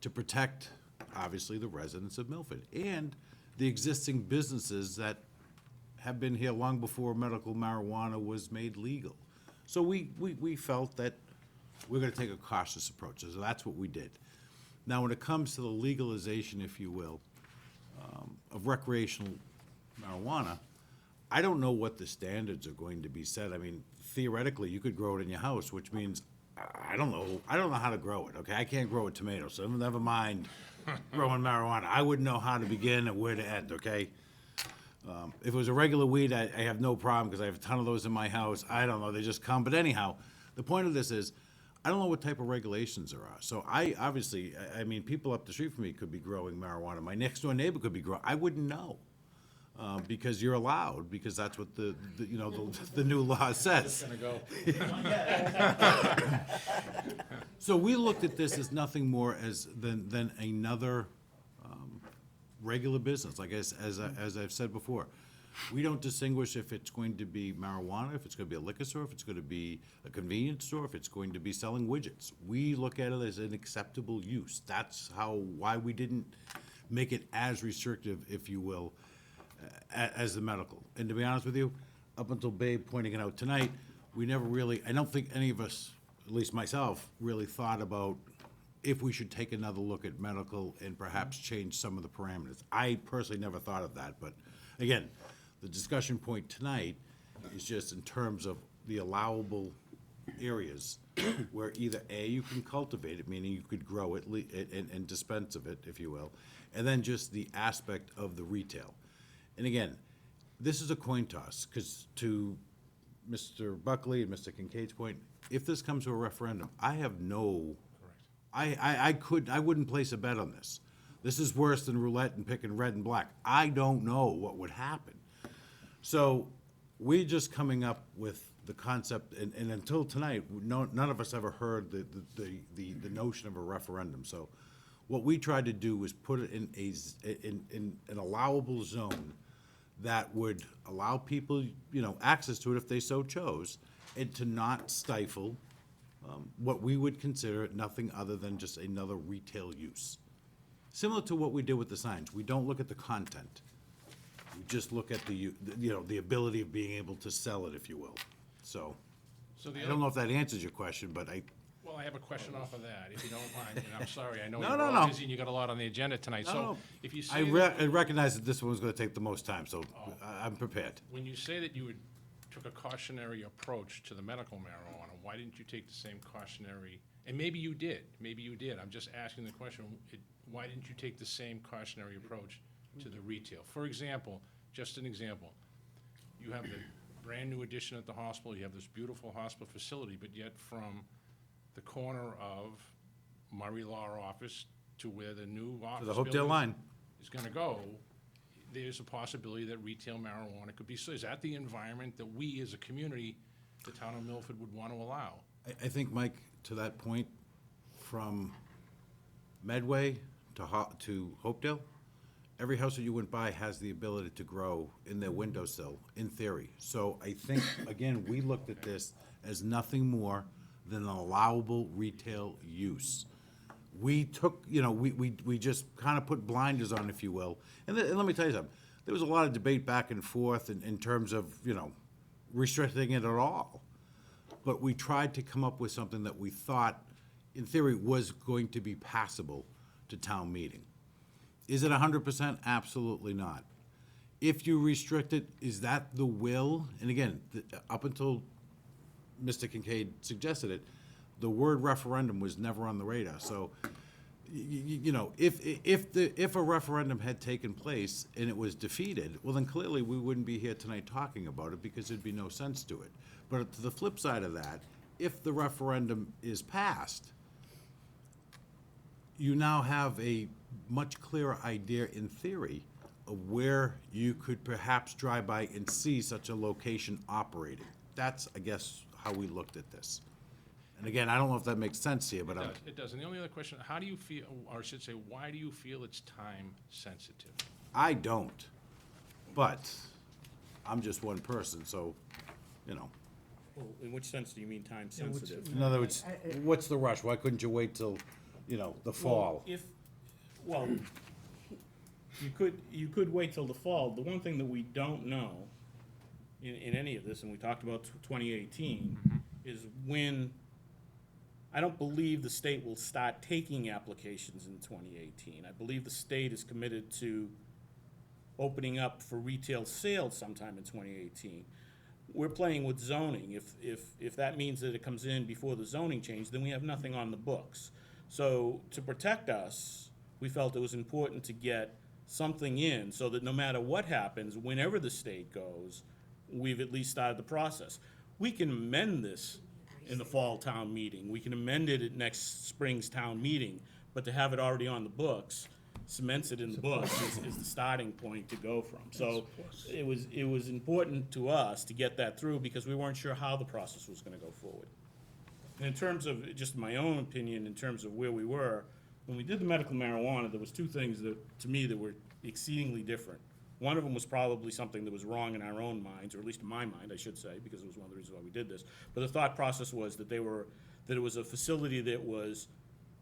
S1: to protect, obviously, the residents of Milford and the existing businesses that have been here long before medical marijuana was made legal. So we felt that we're gonna take a cautious approach, so that's what we did. Now, when it comes to the legalization, if you will, of recreational marijuana, I don't know what the standards are going to be set. I mean, theoretically, you could grow it in your house, which means, I don't know how to grow it, okay? I can't grow a tomato, so never mind growing marijuana. I wouldn't know how to begin and where to end, okay? If it was a regular weed, I have no problem, because I have a ton of those in my house. I don't know, they just come. But anyhow, the point of this is, I don't know what type of regulations there are. So I mean, people up the street from me could be growing marijuana. My next door neighbor could be growing. I wouldn't know. Because you're allowed, because that's what the new law says. So we looked at this as nothing more than another regular business, like as I've said before. We don't distinguish if it's going to be marijuana, if it's going to be a liquor store, if it's going to be a convenience store, if it's going to be selling widgets. We look at it as an acceptable use. That's why we didn't make it as restrictive, if you will, as the medical. And to be honest with you, up until Babe pointing it out tonight, we never really, I don't think any of us, at least myself, really thought about if we should take another look at medical and perhaps change some of the parameters. I personally never thought of that, but again, the discussion point tonight is just in terms of the allowable areas where either A, you can cultivate it, meaning you could grow it and dispense of it, if you will, and then just the aspect of the retail. And again, this is a coin toss, because to Mr. Buckley and Mr. Kincaid's point, if this comes to a referendum, I have no, I wouldn't place a bet on this. This is worse than roulette and picking red and black. I don't know what would happen. So we're just coming up with the concept, and until tonight, none of us ever heard the notion of a referendum. So what we tried to do was put it in an allowable zone that would allow people, access to it if they so chose, and to not stifle what we would consider nothing other than just another retail use. Similar to what we did with the signs. We don't look at the content. We just look at the ability of being able to sell it, if you will. So, I don't know if that answers your question, but
S13: Well, I have a question off of that, if you don't mind, and I'm sorry, I know
S1: No,
S13: you're
S1: no,
S13: all
S1: no.
S13: busy and you got a lot on the agenda tonight,
S1: No,
S13: so
S1: no.
S13: if you
S1: I
S13: say that,
S1: recognize that this one was gonna take the most time, so I'm prepared.
S13: when you say that you took a cautionary approach to the medical marijuana, why didn't you take the same cautionary, and maybe you did, I'm just asking the question, why didn't you take the same cautionary approach to the retail? For example, just an example, you have the brand-new addition at the hospital, you have this beautiful hospital facility, but yet from the corner of Murray Law Office to where the new office
S1: The Hopedale
S13: building
S1: line.
S13: is gonna go, there's a possibility that retail marijuana could be, so is that the environment that we as a community, the town of Milford would want to allow?
S1: I think, Mike, to that point, from Medway to Hopedale, every house that you went by has the ability to grow in their windowsill, in theory. So I think, again, we looked at this as nothing more than an allowable retail use. We took, we just kind of put blinders on, if you will. And let me tell you something, there was a lot of debate back and forth in terms of, restricting it at all. But we tried to come up with something that we thought, in theory, was going to be passable to town meeting. Is it 100%? Absolutely not. If you restrict it, is that the will? And again, up until Mr. Kincaid suggested it, the word referendum was never on the radar. So, if a referendum had taken place and it was defeated, well, then clearly we wouldn't be here tonight talking about it because there'd be no sense to it. But to the flip side of that, if the referendum is passed, you now have a much clearer idea in theory of where you could perhaps drive by and see such a location operating. That's, I guess, how we looked at this. And again, I don't know if that makes sense to you, but
S13: It does, and the only other question, how do you feel, or I should say, why do you feel it's time sensitive?
S1: I don't. But I'm just one person, so,
S2: Well, in which sense do you mean time sensitive?
S1: In other words, what's the rush? Why couldn't you wait till, the fall?
S2: Well, you could wait till the fall. The one thing that we don't know in any of this, and we talked about 2018, is when, I don't believe the state will start taking applications in 2018. I believe the state is committed to opening up for retail sales sometime in 2018. We're playing with zoning. If that means that it comes in before the zoning change, then we have nothing on the books. So to protect us, we felt it was important to get something in so that no matter what happens, whenever the state goes, we've at least started the process. We can amend this in the fall town meeting. We can amend it at next spring's town meeting, but to have it already on the books, cements it in the books is the starting point to go from. So it was important to us to get that through because we weren't sure how the process was gonna go forward. And in terms of, just my own opinion, in terms of where we were, when we did the medical marijuana, there was two things that, to me, that were exceedingly different. One of them was probably something that was wrong in our own minds, or at least in my mind, I should say, because it was one of the reasons why we did this. But the thought process was that that it was a facility that was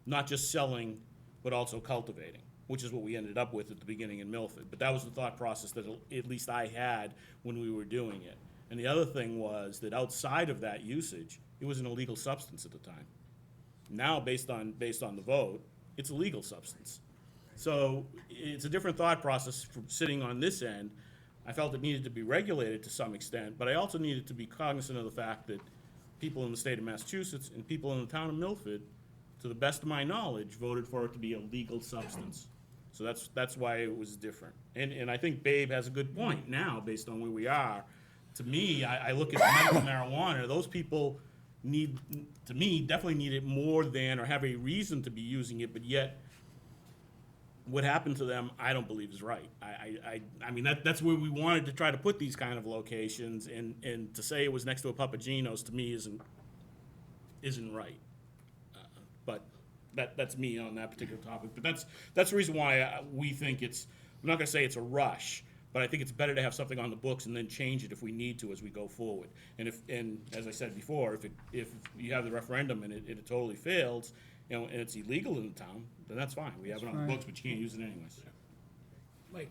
S2: not just selling, but also cultivating, which is what we ended up with at the beginning in Milford. But that was the thought process that at least I had when we were doing it. And the other thing was that outside of that usage, it was an illegal substance at the time. Now, based on the vote, it's a legal substance. So it's a different thought process from sitting on this end. I felt it needed to be regulated to some extent, but I also needed to be cognizant of the fact that people in the state of Massachusetts and people in the town of Milford, to the best of my knowledge, voted for it to be a legal substance. So that's why it was different. And I think Babe has a good point now, based on where we are. To me, I look at medical marijuana, those people need, to me, definitely need it more than, or have a reason to be using it, but yet, what happened to them, I don't believe is right. I mean, that's where we wanted to try to put these kind of locations, and to say it was next to a Papagino's, to me, isn't right. But that's me on that particular topic. But that's the reason why we think it's, I'm not gonna say it's a rush, but I think it's better to have something on the books and then change it if we need to as we go forward. And as I said before, if you have the referendum and it totally fails, you know, and it's illegal in the town, then that's fine. We have it on the books, but you can't use it anyways.
S8: Like,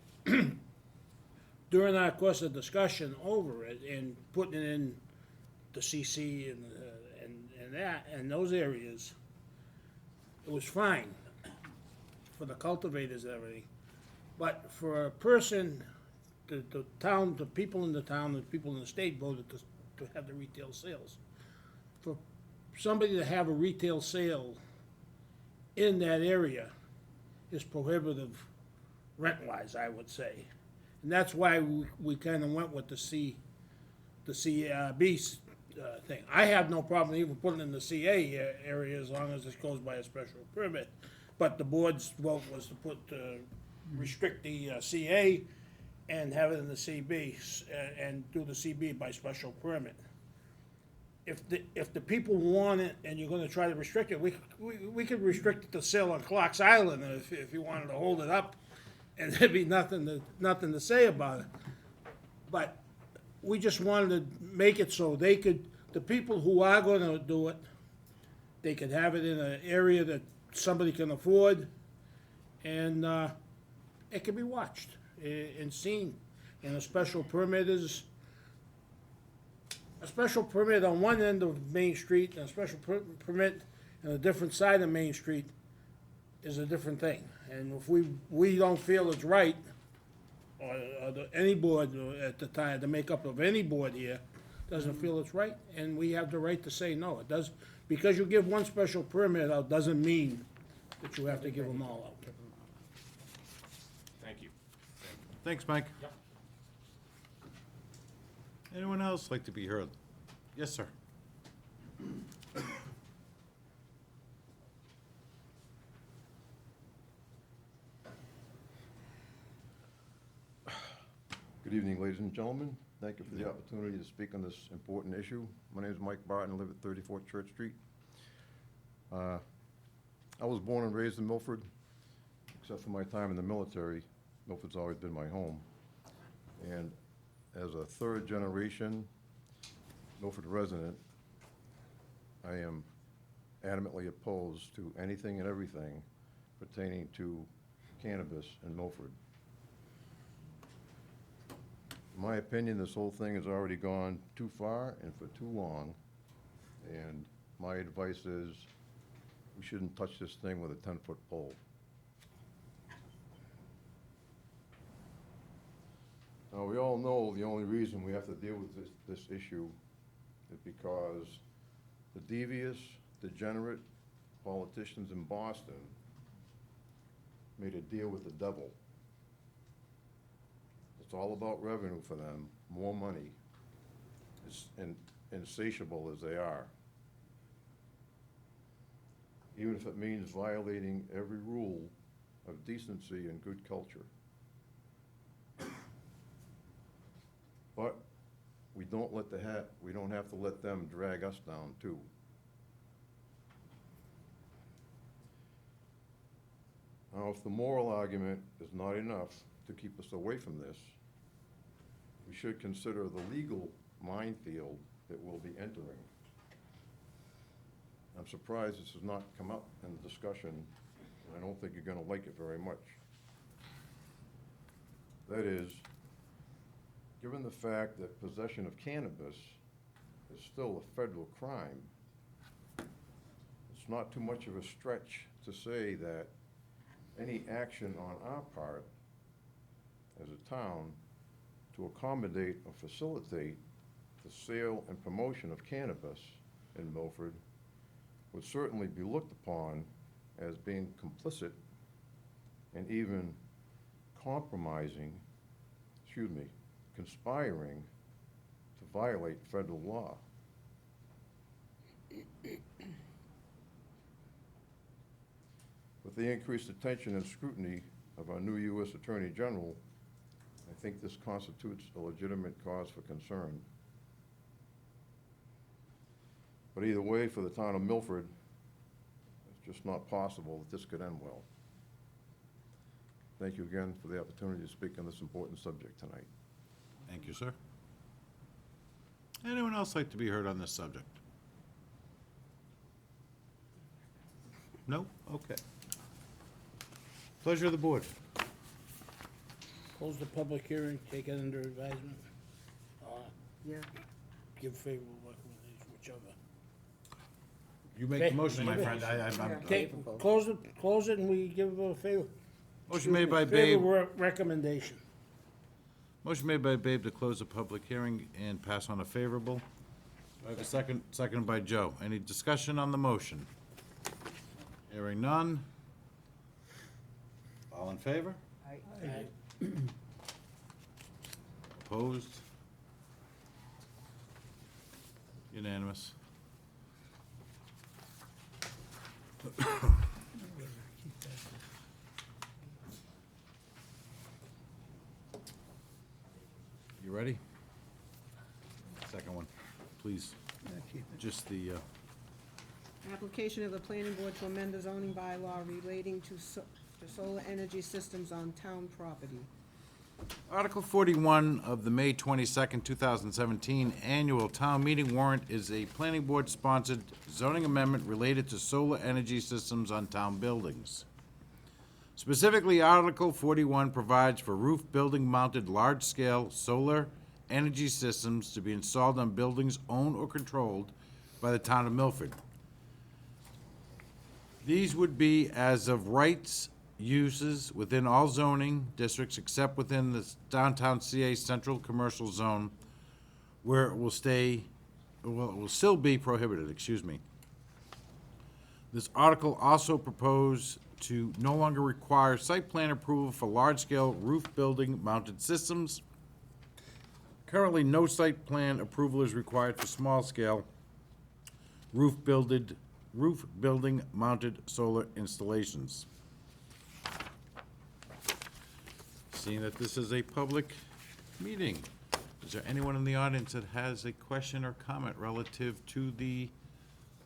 S8: during our course of discussion over it and putting it in the CC and that, and those areas, it was fine for the cultivators and everything. But for a person, the town, the people in the town, the people in the state voted to have the retail sales. For somebody to have a retail sale in that area is prohibitive rent-wise, I would say. And that's why we kind of went with the CB thing. I have no problem even putting it in the CA area as long as it goes by a special permit. But the board's vote was to restrict the CA and have it in the CB and do the CB by special permit. If the people want it and you're gonna try to restrict it, we could restrict it to sale on Clark's Island if you wanted to hold it up, and there'd be nothing to say about it. But we just wanted to make it so the people who are gonna do it, they could have it in an area that somebody can afford, and it can be watched and seen. And a special permit on one end of Main Street and a special permit on a different side of Main Street is a different thing. And if we don't feel it's right, or any board at the time, the makeup of any board here doesn't feel it's right, and we have the right to say no. It does, because you give one special permit out doesn't mean that you have to give them all out.
S2: Thank you.
S1: Thanks, Mike.
S2: Yep.
S1: Anyone else like to be heard? Yes, sir.
S14: Good evening, ladies and gentlemen. Thank you for the opportunity to speak on this important issue. My name is Mike Barton, I live at 34 Church Street. I was born and raised in Milford. Except for my time in the military, Milford's always been my home. And as a third generation Milford resident, I am adamantly opposed to anything and everything pertaining to cannabis in Milford. In my opinion, this whole thing has already gone too far and for too long. And my advice is we shouldn't touch this thing with a 10-foot pole. Now, we all know the only reason we have to deal with this issue is because the devious, degenerate politicians in Boston made a deal with the devil. It's all about revenue for them, more money, and insatiable as they are. Even if it means violating every rule of decency and good culture. But we don't have to let them drag us down too. Now, if the moral argument is not enough to keep us away from this, we should consider the legal minefield that we'll be entering. I'm surprised this has not come up in the discussion, and I don't think you're gonna like it very much. That is, given the fact that possession of cannabis is still a federal crime it's not too much of a stretch to say that any action on our part as a town to accommodate or facilitate the sale and promotion of cannabis in Milford would certainly be looked upon as being complicit and even conspiring to violate federal law. With the increased attention and scrutiny of our new U.S. Attorney General, I think this constitutes a legitimate cause for concern. But either way, for the town of Milford, it's just not possible that this could end well. Thank you again for the opportunity to speak on this important subject tonight.
S1: Thank you, sir. Anyone else like to be heard on this subject? No? Okay. Pleasure of the board.
S8: Close the public hearing, take it under advisement.
S6: Yeah.
S8: Give favorable recommendation, whichever.
S1: You make the motion, my friend.
S8: Close it and we give a favor.
S1: Motion made by Babe.
S8: Favorable recommendation.
S1: Motion made by Babe to close the public hearing and pass on a favorable. Do I have a second? Seconded by Joe. Any discussion on the motion? Hearing none. All in favor? Opposed? Unanimous. You ready? Second one, please. Just the,
S4: Application of the planning board to amend the zoning bylaw relating to solar energy systems on town property.
S1: Article 41 of the May 22nd, 2017 annual town meeting warrant is a planning board-sponsored zoning amendment related to solar energy systems on town buildings. Specifically, Article 41 provides for roof building-mounted large-scale solar energy systems to be installed on buildings owned or controlled by the town of Milford. These would be as of rights uses within all zoning districts except within the downtown CA Central Commercial Zone, where it will still be prohibited, excuse me. This article also proposed to no longer require site plan approval for large-scale roof building mounted systems. Currently, no site plan approval is required for small-scale roof building mounted solar installations. Seeing that this is a public meeting, is there anyone in the audience that has a question or comment relative to the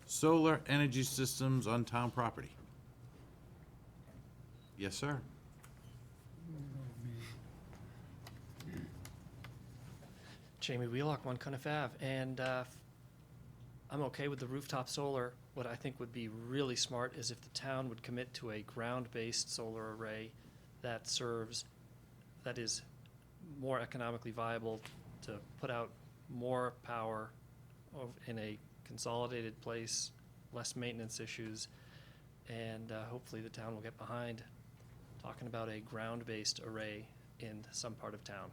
S1: solar energy systems on town property? Yes, sir.
S12: Jamie Wheelock, One Cunniff Ave, and I'm okay with the rooftop solar. What I think would be really smart is if the town would commit to a ground-based solar array that is more economically viable to put out more power in a consolidated place, less maintenance issues, and hopefully the town will get behind talking about a ground-based array in some part of town.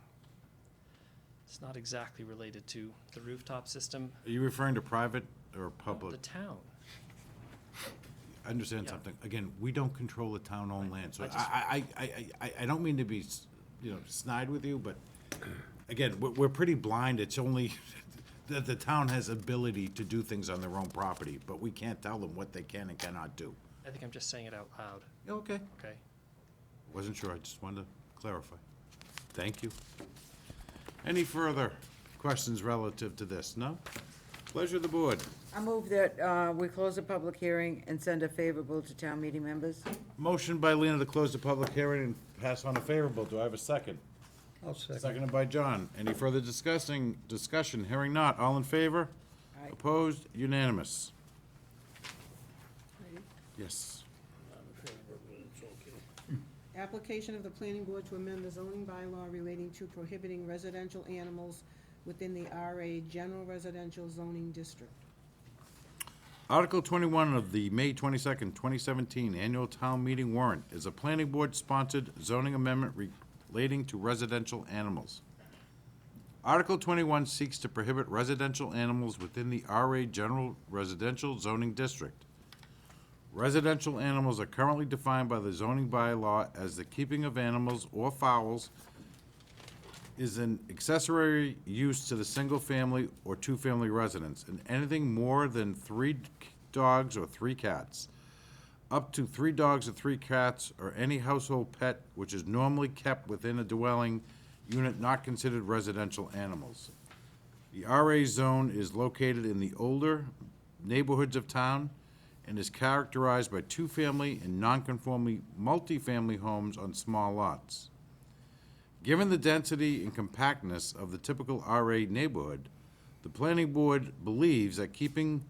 S12: It's not exactly related to the rooftop system.
S1: Are you referring to private or public?
S12: The town.
S1: I understand
S12: Yeah.
S1: something. Again, we don't control the town-owned land, so
S12: I just-
S1: I don't mean to be, snide with you, but again, we're pretty blind. It's only that the town has ability to do things on their own property, but we can't tell them what they can and cannot do.
S12: I think I'm just saying it out loud,
S1: Okay.
S12: okay?
S1: Wasn't sure. I just wanted to clarify. Thank you. Any further questions relative to this? No? Pleasure of the board.
S6: I move that we close the public hearing and send a favorable to town meeting members.
S1: Motion by Lena to close the public hearing and pass on a favorable. Do I have a second?
S10: I'll second.
S1: Seconded by John. Any further discussion? Hearing not. All in favor?
S6: Aye.
S1: Opposed? Unanimous. Yes.
S8: It's okay.
S4: Application of the planning board to amend the zoning bylaw relating to prohibiting residential animals within the RA General Residential Zoning District.
S1: Article 21 of the May 22nd, 2017 Annual Town Meeting warrant is a planning board-sponsored zoning amendment relating to residential animals. Article 21 seeks to prohibit residential animals within the RA General Residential Zoning District. Residential animals are currently defined by the zoning bylaw as the keeping of animals or fowls is an accessory use to the single-family or two-family residence, and anything more than 3 dogs or 3 cats. Up to 3 dogs or 3 cats, or any household pet which is normally kept within a dwelling unit not considered residential animals. The RA zone is located in the older neighborhoods of town and is characterized by two-family and non-conforming multifamily homes on small lots. Given the density and compactness of the typical RA neighborhood, the planning board believes that keeping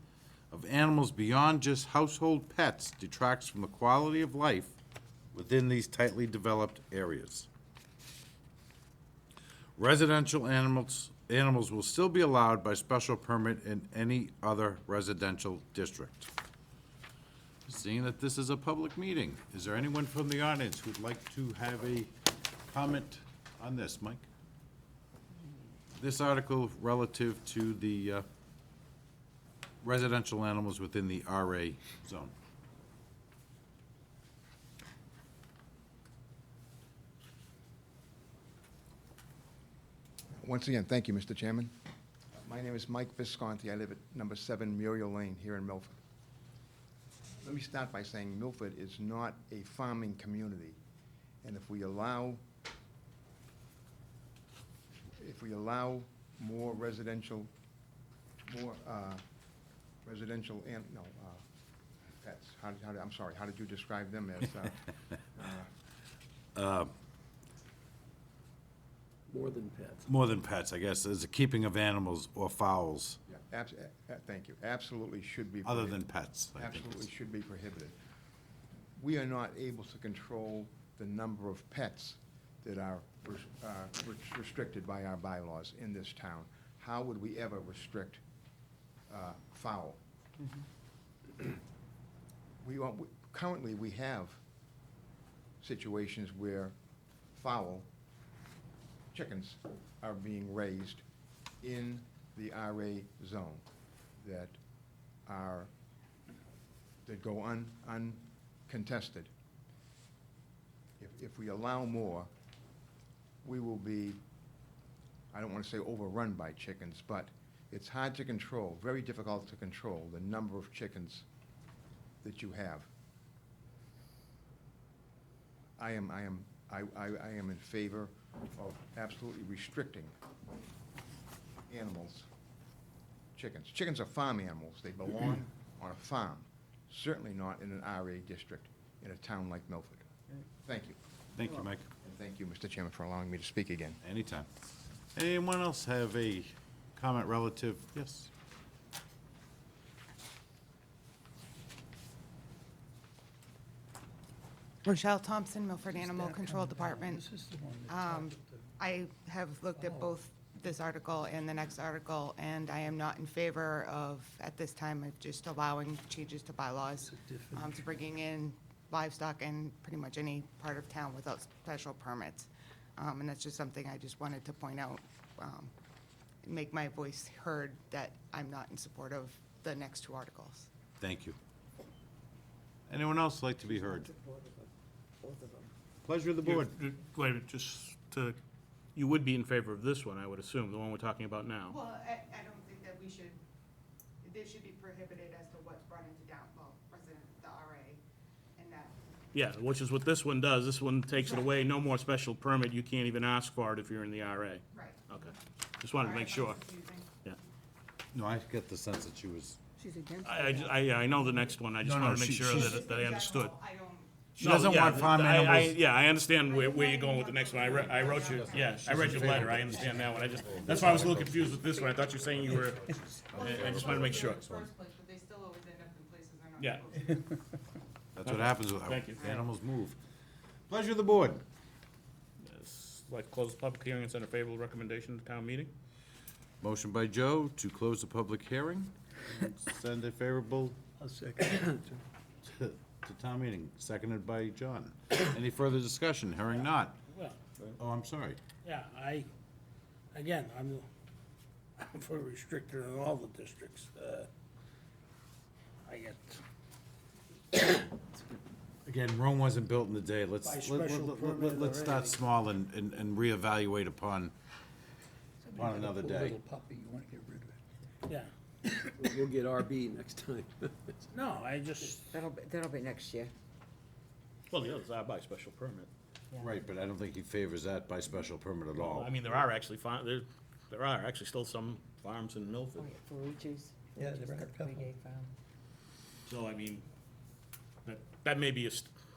S1: of animals beyond just household pets detracts from the quality of life within these tightly developed areas. Residential animals will still be allowed by special permit in any other residential district. Seeing that this is a public meeting, is there anyone from the audience who'd like to have a comment on this, Mike? This article relative to the residential animals within the RA zone.
S11: Once again, thank you, Mr. Chairman. My name is Mike Visconti. I live at number 7 Muriel Lane here in Milford. Let me start by saying Milford is not a farming community, and if we allow more residential, pets. I'm sorry, how did you describe them as?
S3: More than pets.
S1: More than pets, I guess, is the keeping of animals or fowls,
S11: Yeah, thank you. Absolutely should be.
S1: other
S11: prohibited.
S1: than pets. I think
S11: Absolutely
S1: it's-
S11: should be prohibited. We are not able to control the number of pets that are restricted by our bylaws in this town. How would we ever restrict fowl? Currently, we have situations where fowl, chickens, are being raised in the RA zone that go uncontested. If we allow more, we will be, I don't want to say overrun by chickens, but it's hard to control, very difficult to control the number of chickens that you have. I am in favor of absolutely restricting animals, chickens. Chickens are farm animals. They belong on a farm, certainly not in an RA district in a town like Milford. Thank you.
S1: Thank you, Mike.
S11: And thank you, Mr. Chairman, for allowing me to speak again.
S1: Anytime. Anyone else have a comment relative? Yes.
S15: Rochelle Thompson, Milford Animal Control Department.
S10: This is the one that talks
S15: I have looked at both this article and the next article, and I am not in favor of, at this time, of just allowing changes to bylaws, to bringing in livestock in pretty much any part of town without special permits. And that's just something I just wanted to point out, make my voice heard that I'm not in support of the next 2 articles.
S1: Thank you. Anyone else like to be heard?
S3: Both of them.
S1: Pleasure of the board.
S2: Wait a minute, just to, you would be in favor of this one, I would assume, the one we're talking about now.
S15: Well, I don't think that we should, this should be prohibited as to what's brought into the RA, and that.
S2: Yeah, which is what this one does. This one takes it away, no more special permit. You can't even ask for it if you're in the RA.
S15: Right.
S2: Okay. Just wanted to make sure. Yeah.
S1: No, I get the sense that she was,
S4: She's against
S2: I know the next one. I just
S1: No, no,
S2: wanted to make
S1: she-
S2: sure
S1: she's-
S2: that I understood.
S15: I don't.
S1: she doesn't want farm animals.
S2: Yeah, I understand where you're going with the next one. I wrote you, yeah, I read your letter. I understand that one. That's why I was a little confused with this one. I thought you were saying you were, I just wanted to make sure.
S15: First place, but they still always end up in places they're not.
S2: Yeah.
S1: That's what happens with
S2: Thank you.
S1: animals move. Pleasure of the board.
S2: Yes, like to close the public hearing and send a favorable recommendation to town meeting?
S1: Motion by Joe to close the public hearing. Send a favorable
S10: I'll second.
S1: To town meeting, seconded by John. Any further discussion? Hearing not.
S8: Well,
S1: Oh, I'm sorry.
S8: yeah, again, I'm for restricted in all the districts. I get,
S1: Again, Rome wasn't built in a day. Let's,
S8: By
S1: let-
S8: special
S1: let-
S8: permit
S1: let's
S8: or
S1: start
S8: anything.
S1: small and reevaluate upon another
S10: Poor
S1: day.
S10: little puppy, you wanna get rid of it.
S8: yeah,
S3: We'll get RB next time.
S8: no, I just,
S6: That'll be next year.
S2: Well, the others are by special permit.
S1: Right, but I don't think he favors that by special permit at all.
S2: I mean, there are actually there are actually still some farms in Milford.
S6: Ferrucci's.
S10: Yeah, there are a couple.
S2: So, I mean, that may be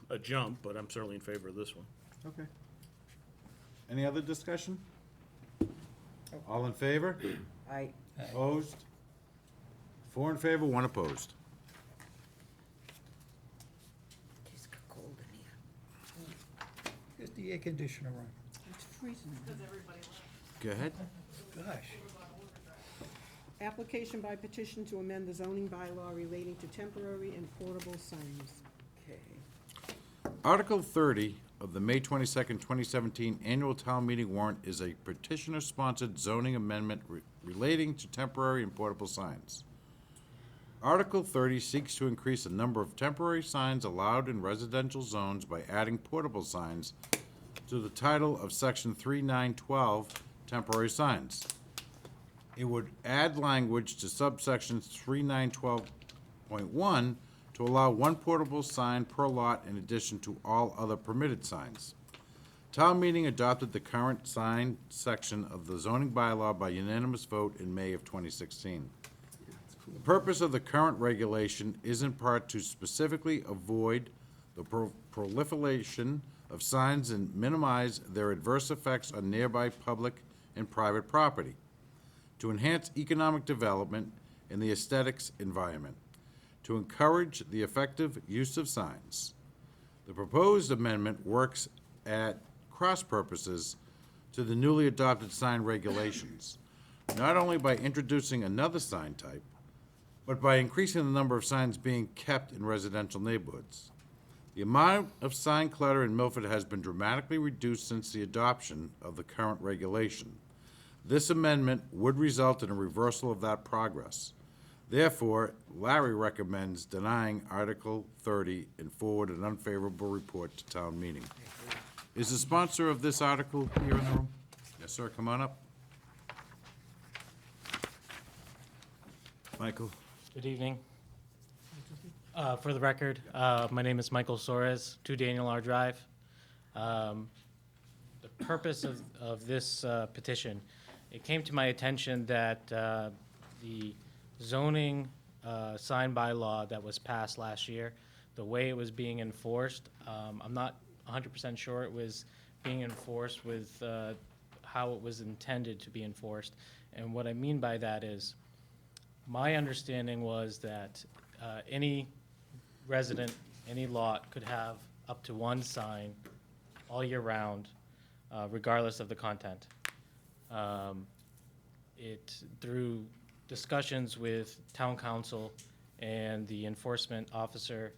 S2: a jump, but I'm certainly in favor of this one.
S1: Okay. Any other discussion? All in favor? Opposed? 4 in favor, 1 opposed.
S6: It's cold in here.
S10: Just the air conditioner on.
S6: It's freezing.
S1: Go ahead.
S10: Gosh.
S4: Application by petition to amend the zoning bylaw relating to temporary and portable signs.
S6: Okay.
S1: Article 30 of the May 22nd, 2017 annual town meeting warrant is a petitioner-sponsored zoning amendment relating to temporary and portable signs. Article 30 seeks to increase the number of temporary signs allowed in residential zones by adding portable signs to the title of Section 3912, temporary signs. It would add language to subsections 3912.1 to allow 1 portable sign per lot in addition to all other permitted signs. Town meeting adopted the current sign section of the zoning bylaw by unanimous vote in May of 2016. The purpose of the current regulation is in part to specifically avoid the proliferation of signs and minimize their adverse effects on nearby public and private property, to enhance economic development in the aesthetics environment, to encourage the effective use of signs. The proposed amendment works at cross purposes to the newly adopted sign regulations, not only by introducing another sign type, but by increasing the number of signs being kept in residential neighborhoods. The amount of sign clutter in Milford has been dramatically reduced since the adoption of the current regulation. This amendment would result in a reversal of that progress. Therefore, Larry recommends denying Article 30 and forward an unfavorable report to town meeting. Is the sponsor of this article here in the room? Yes, sir, come on up. Michael?
S16: Good evening. For the record, my name is Michael Soares, 2 Daniel R. Drive. The purpose of this petition, it came to my attention that the zoning sign bylaw that was passed last year, the way it was being enforced, I'm not 100% sure it was being enforced with how it was intended to be enforced. And what I mean by that is, my understanding was that any resident, any lot could have up to 1 sign all year round, regardless of the content. Through discussions with town council and the enforcement officer,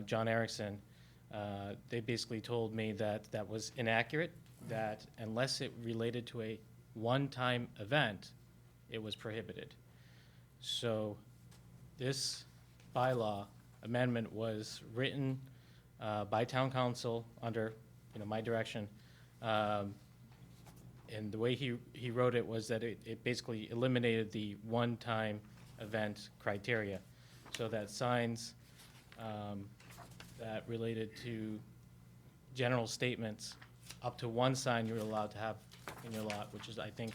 S16: John Erickson, they basically told me that that was inaccurate, that unless it related to a one-time event, it was prohibited. So this bylaw amendment was written by town council under, my direction. And the way he wrote it was that it basically eliminated the one-time event criteria, so that signs that related to general statements, up to 1 sign you're allowed to have in your lot, which is, I think,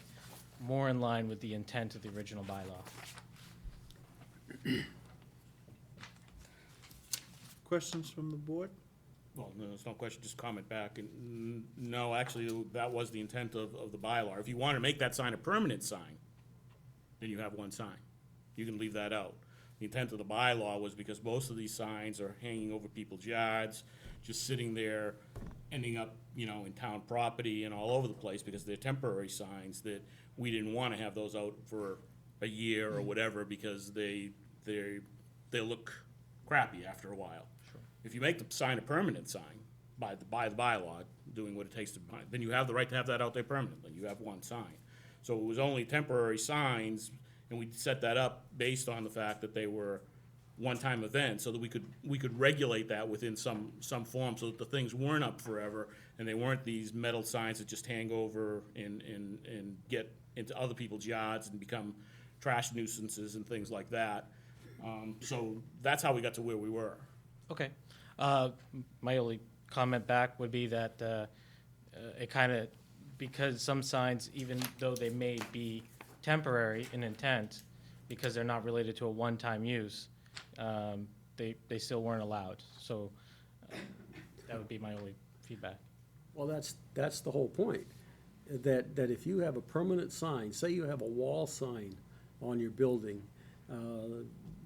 S16: more in line with the intent of the original bylaw.
S1: Questions from the board?
S2: Well, no, there's no question, just comment back. And no, actually, that was the intent of the bylaw. If you want to make that sign a permanent sign, then you have 1 sign. You can leave that out. The intent of the bylaw was because most of these signs are hanging over people's yards, just sitting there, ending up, in town property and all over the place because they're temporary signs that we didn't want to have those out for a year or whatever because they're they'll look crappy after a while. If you make the sign a permanent sign by the bylaw, doing what it takes to, then you have the right to have that out there permanently. You have one sign. So it was only temporary signs, and we set that up based on the fact that they were one-time events, so that we could regulate that within some form, so that the things weren't up forever, and they weren't these metal signs that just hang over and get into other people's yards and become trash nuisances and things like that. So that's how we got to where we were.
S16: Okay. My only comment back would be that it kind of, because some signs, even though they may be temporary in intent, because they're not related to a one-time use, they still weren't allowed. So that would be my only feedback.
S3: Well, that's the whole point, that if you have a permanent sign, say you have a wall sign on your building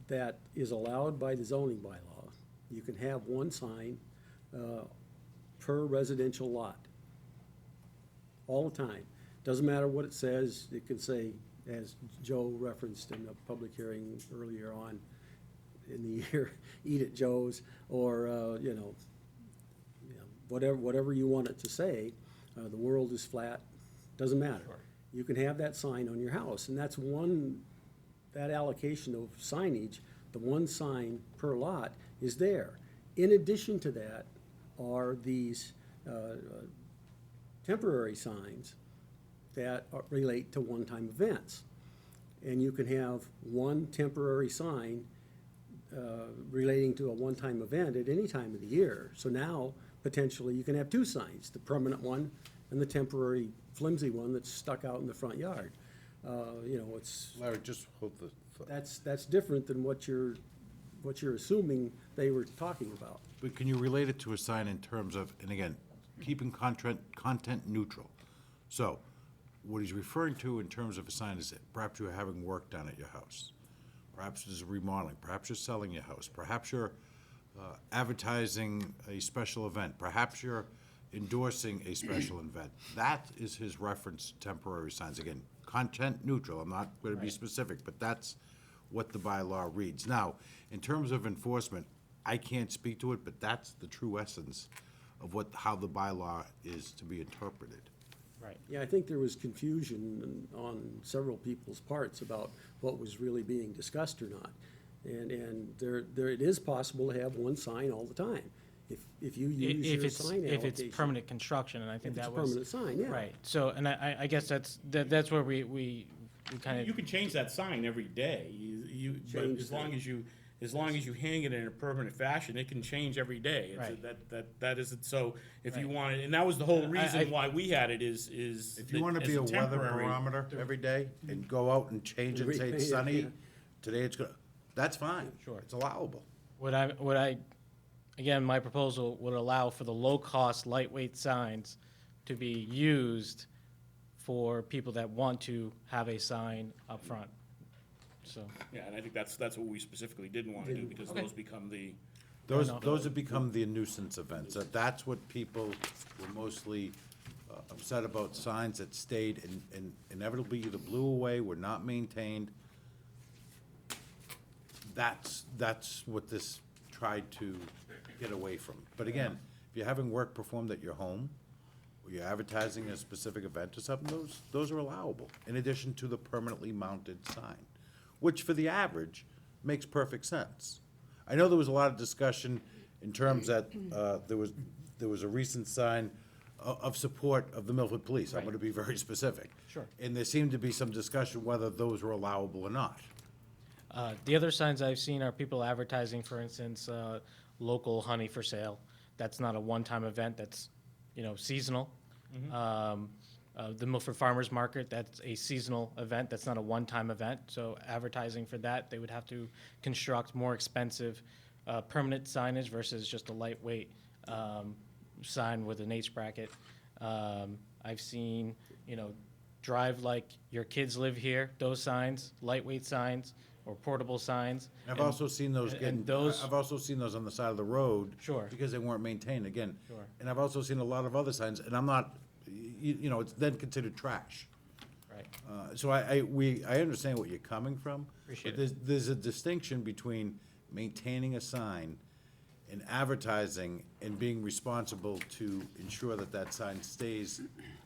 S3: that is allowed by the zoning bylaw, you can have one sign per residential lot, all the time. Doesn't matter what it says, it can say, as Joe referenced in the public hearing earlier on in the year, eat at Joe's, or, whatever you want it to say, the world is flat, doesn't matter. You can have that sign on your house, and that's that allocation of signage, the one sign per lot is there. In addition to that are these temporary signs that relate to one-time events. And you can have one temporary sign relating to a one-time event at any time of the year. So now, potentially, you can have two signs, the permanent one and the temporary flimsy one that's stuck out in the front yard. It's,
S1: Larry, just hold the.
S3: that's different than what you're assuming they were talking about.
S1: But can you relate it to a sign in terms of, and again, keeping content neutral? So, what he's referring to in terms of a sign is that perhaps you're having work done at your house. Perhaps there's remodeling. Perhaps you're selling your house. Perhaps you're advertising a special event. Perhaps you're endorsing a special event. That is his reference to temporary signs. Again, content neutral. I'm not going to be specific, but that's what the bylaw reads. Now, in terms of enforcement, I can't speak to it, but that's the true essence of how the bylaw is to be interpreted.
S16: Right.
S3: Yeah, I think there was confusion on several people's parts about what was really being discussed or not. And it is possible to have one sign all the time. If you use your sign allocation.
S16: If it's permanent construction, and I think that was.
S3: If it's a permanent sign, yeah.
S16: Right, so, and I guess that's where we kind of.
S2: You can change that sign every day. But as long as you hang it in a permanent fashion, it can change every day.
S16: Right.
S2: That isn't, so if you want it, and that was the whole reason why we had it is.
S1: If you want to be a weather barometer every day and go out and change it, say it's sunny, today it's good, that's fine.
S16: Sure.
S1: It's allowable.
S16: Again, my proposal would allow for the low-cost, lightweight signs to be used for people that want to have a sign up front. So.
S2: Yeah, and I think that's what we specifically didn't want to do, because those become the.
S1: Those have become the nuisance events. That's what people were mostly upset about, signs that stayed and inevitably either blew away, were not maintained. That's what this tried to get away from. But again, if you're having work performed at your home, or you're advertising a specific event or something, those are allowable, in addition to the permanently mounted sign, which for the average makes perfect sense. I know there was a lot of discussion in terms that there was a recent sign of support of the Milford Police. I'm going to be very specific.
S16: Sure.
S1: And there seemed to be some discussion whether those were allowable or not.
S16: The other signs I've seen are people advertising, for instance, local honey for sale. That's not a one-time event, that's, seasonal. The Milford Farmers Market, that's a seasonal event, that's not a one-time event. So advertising for that, they would have to construct more expensive permanent signage versus just a lightweight sign with an H bracket. I've seen, drive like your kids live here, those signs, lightweight signs, or portable signs.
S1: I've also seen those I've also seen those on the side of the road.
S16: Sure.
S1: Because they weren't maintained, again.
S16: Sure.
S1: And I've also seen a lot of other signs, and I'm not, it's then considered trash.
S16: Right.
S1: So I understand what you're coming from.
S16: Appreciate
S1: but there's a distinction between maintaining a sign and advertising and being responsible to ensure that that sign stays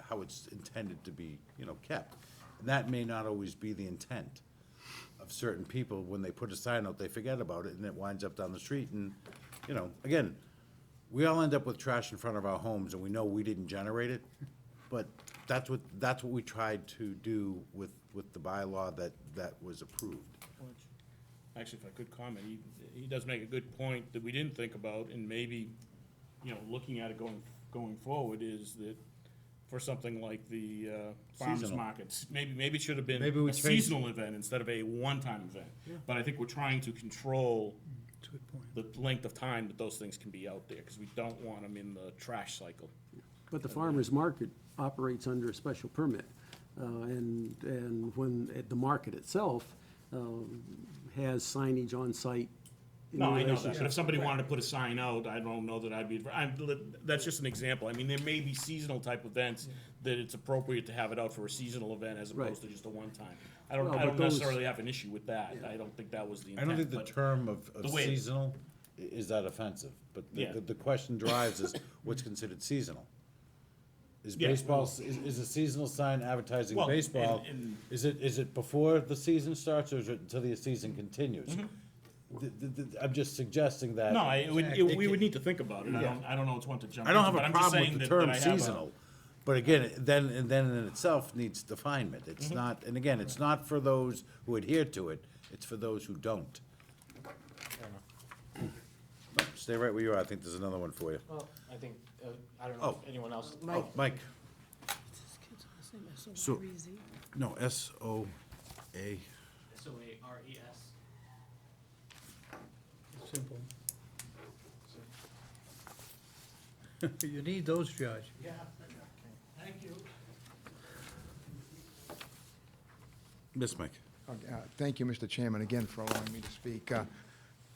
S1: how it's intended to be, kept. And that may not always be the intent of certain people. When they put a sign out, they forget about it, and it winds up down the street, and, again, we all end up with trash in front of our homes, and we know we didn't generate it, but that's what we tried to do with the bylaw that was approved.
S2: Actually, if I could comment, he does make a good point that we didn't think about, and maybe, looking at it going forward, is that for something like the farmers
S1: Seasonal.
S2: markets, maybe it should have been
S1: Maybe we
S2: a
S1: change-
S2: seasonal event instead of a one-time event. But I think we're trying to control
S10: That's a good point.
S2: the length of time that those things can be out there, because we don't want them in the trash cycle.
S3: But the farmer's market operates under a special permit. And when the market itself has signage on site. in
S2: No, I know that,
S3: relationship-
S2: but if somebody wanted to put a sign out, I don't know that I'd be, that's just an example. I mean, there may be seasonal type events that it's appropriate to have it out for a seasonal event as
S3: Right.
S2: opposed to just a one-time. I
S3: Well, but
S2: don't
S3: those-
S2: necessarily have an issue with that. I don't think that was the
S1: I
S2: intent.
S1: don't think the
S2: but
S1: term of
S2: the way-
S1: seasonal is that offensive, but
S2: Yeah.
S1: the question drives is, what's considered seasonal? Is
S2: Yeah,
S1: baseball,
S2: well-
S1: is a seasonal sign advertising
S2: Well,
S1: baseball,
S2: and-
S1: is it before the season starts, or is it until the season continues? I'm just suggesting that.
S2: Mm-hmm. No, we would need to think about it. I don't know which one to jump
S1: I don't
S2: into,
S1: have
S2: but
S1: a
S2: I'm just
S1: problem
S2: saying
S1: with the
S2: that
S1: term
S2: I have a-
S1: seasonal, but again, then in itself needs definement.
S2: Mm-hmm.
S1: It's not, and again, it's not for those who adhere to it, it's for those who don't. Stay right where you are, I think there's another one for you.
S16: Well, I think, I don't
S1: know if
S16: anyone else.
S1: Oh, Mike. So, no, S-O-A.
S16: SOARES.
S10: Simple. You need those, George.
S9: Yeah, thank you.
S1: Miss Mike.
S11: Thank you, Mr. Chairman, again for allowing me to speak.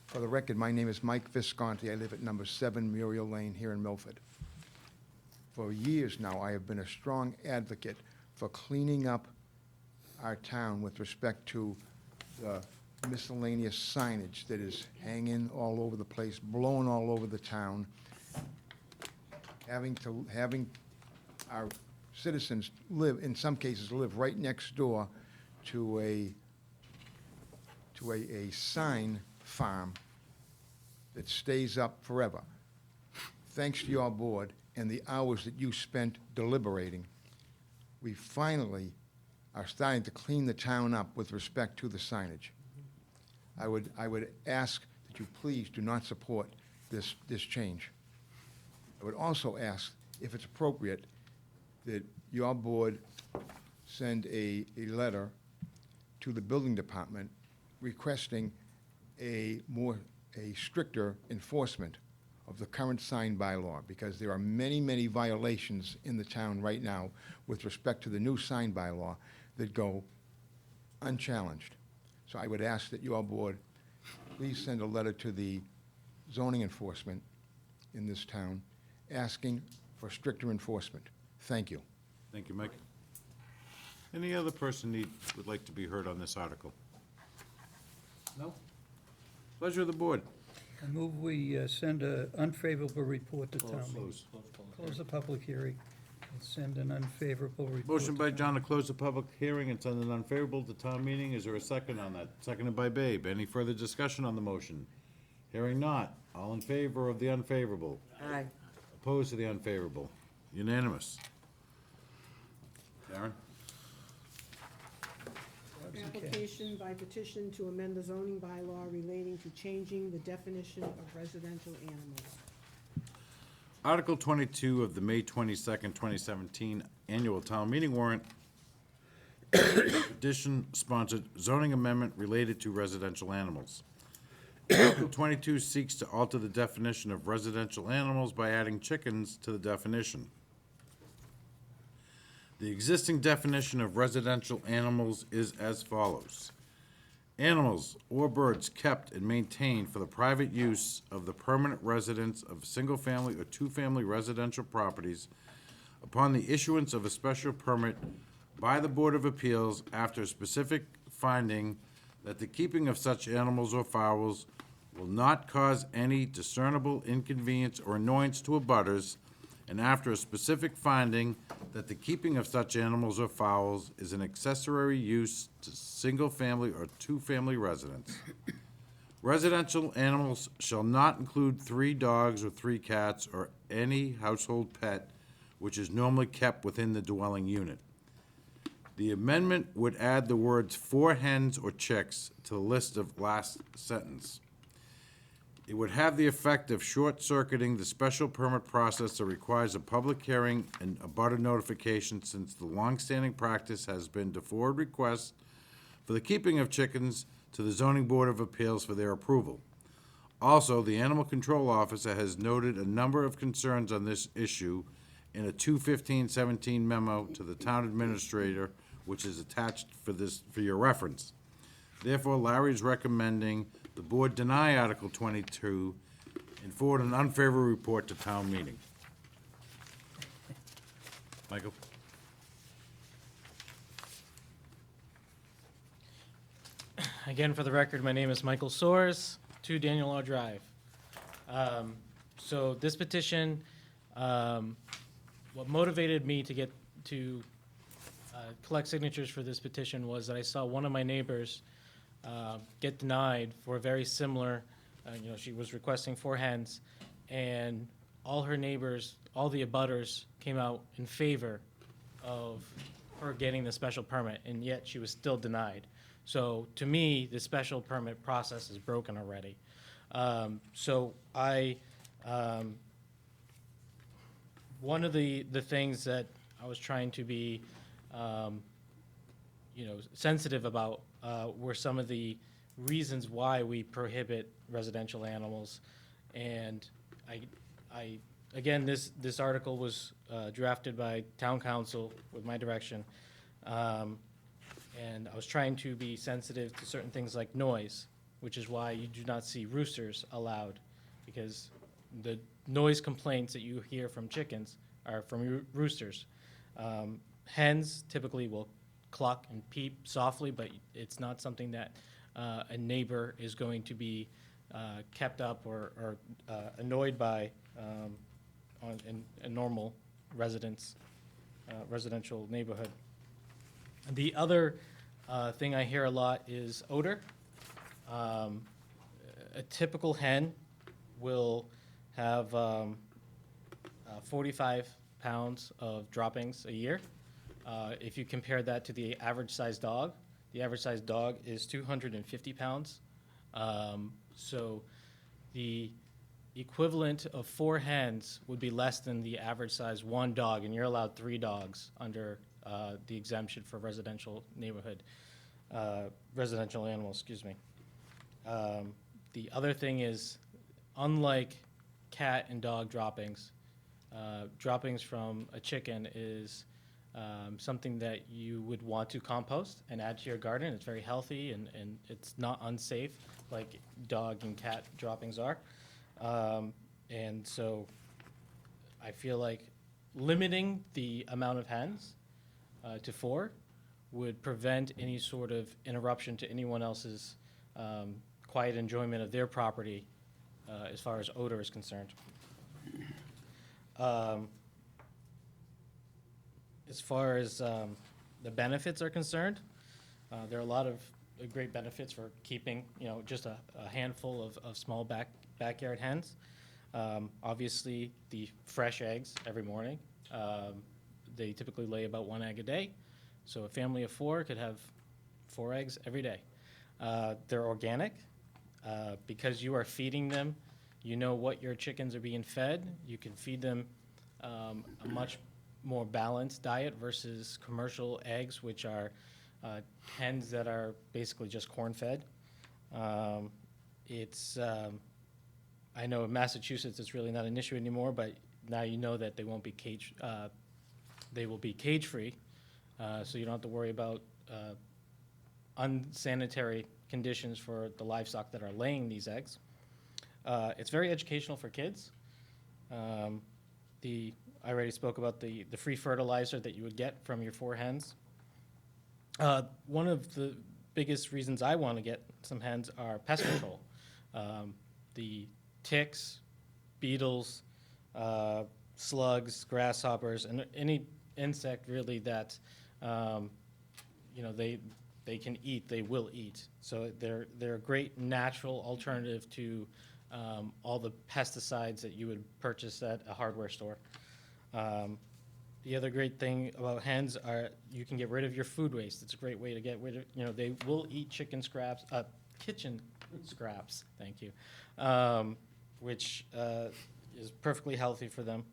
S11: For the record, my name is Mike Visconti. I live at number 7 Muriel Lane here in Milford. For years now, I have been a strong advocate for cleaning up our town with respect to the miscellaneous signage that is hanging all over the place, blowing all over the town, having our citizens live, in some cases, live right next door to a sign farm that stays up forever. Thanks to your board and the hours that you spent deliberating, we finally are starting to clean the town up with respect to the signage. I would ask that you please do not support this change. I would also ask, if it's appropriate, that your board send a letter to the building department requesting a stricter enforcement of the current sign bylaw, because there are many, many violations in the town right now with respect to the new sign bylaw that go unchallenged. So I would ask that your board please send a letter to the zoning enforcement in this town asking for stricter enforcement. Thank you.
S1: Thank you, Mike. Any other person would like to be heard on this article? No? Pleasure of the board.
S10: I move we send an unfavorable report to town meeting.
S1: Close.
S10: Close the public hearing and send an unfavorable report.
S1: Motion by John to close the public hearing and send it unfavorable to town meeting. Is there a second on that? Seconded by Babe. Any further discussion on the motion? Hearing not. All in favor of the unfavorable?
S6: Aye.
S1: Opposed to the unfavorable? Unanimous. Darren?
S4: Application by petition to amend the zoning bylaw relating to changing the definition of residential animals.
S1: Article 22 of the May 22nd, 2017 annual town meeting warrant. Petition sponsored zoning amendment related to residential animals. Article 22 seeks to alter the definition of residential animals by adding chickens to the definition. The existing definition of residential animals is as follows. Animals or birds kept and maintained for the private use of the permanent residents of single-family or two-family residential properties upon the issuance of a special permit by the Board of Appeals after specific finding that the keeping of such animals or fowls will not cause any discernible inconvenience or annoyance to abutters, and after a specific finding that the keeping of such animals or fowls is an accessory use to single-family or two-family residence. Residential animals shall not include 3 dogs or 3 cats or any household pet which is normally kept within the dwelling unit. The amendment would add the words 4 hens or chicks to the list of last sentence. It would have the effect of short-circuiting the special permit process that requires a public hearing and abutter notification, since the longstanding practice has been to forward requests for the keeping of chickens to the Zoning Board of Appeals for their approval. Also, the Animal Control Officer has noted a number of concerns on this issue in a 2/15/17 memo to the Town Administrator, which is attached for your reference. Therefore, Larry is recommending the board deny Article 22 and forward an unfavorable report to town meeting. Michael?
S16: Again, for the record, my name is Michael Soares, 2 Daniel R. Drive. So this petition, what motivated me to collect signatures for this petition was that I saw one of my neighbors get denied for a very similar, she was requesting 4 hens, and all her neighbors, all the abutters came out in favor of her getting the special permit, and yet she was still denied. So to me, the special permit process is broken already. One of the things that I was trying to be, sensitive about were some of the reasons why we prohibit residential animals. And again, this article was drafted by town council with my direction. And I was trying to be sensitive to certain things like noise, which is why you do not see roosters allowed, because the noise complaints that you hear from chickens are from roosters. Hens typically will cluck and peep softly, but it's not something that a neighbor is going to be kept up or annoyed by in a normal residential neighborhood. The other thing I hear a lot is odor. A typical hen will have 45 pounds of droppings a year. If you compare that to the average size dog is 250 pounds. So the equivalent of 4 hens would be less than the average size 1 dog, and you're allowed 3 dogs under the exemption for residential animals, excuse me. The other thing is, unlike cat and dog droppings, droppings from a chicken is something that you would want to compost and add to your garden. It's very healthy and it's not unsafe like dog and cat droppings are. And so I feel like limiting the amount of hens to 4 would prevent any sort of interruption to anyone else's quiet enjoyment of their property as far as odor is concerned. As far as the benefits are concerned, there are a lot of great benefits for keeping, just a handful of small backyard hens. Obviously, the fresh eggs every morning. They typically lay about 1 egg a day, so a family of 4 could have 4 eggs every day. They're organic. Because you are feeding them, you know what your chickens are being fed. You can feed them a much more balanced diet versus commercial eggs, which are hens that are basically just corn-fed. I know in Massachusetts it's really not an issue anymore, but now you know that they won't be they will be cage-free, so you don't have to worry about unsanitary conditions for the livestock that are laying these eggs. It's very educational for kids. I already spoke about the free fertilizer that you would get from your 4 hens. One of the biggest reasons I want to get some hens are pest control. the ticks, beetles, slugs, grasshoppers, and any insect really that, they can eat, they will eat. So they're a great natural alternative to all the pesticides that you would purchase at a hardware store. The other great thing about hens are you can get rid of your food waste. It's a great way to get rid of, they will eat chicken scraps, kitchen scraps, thank you, which is perfectly healthy for them.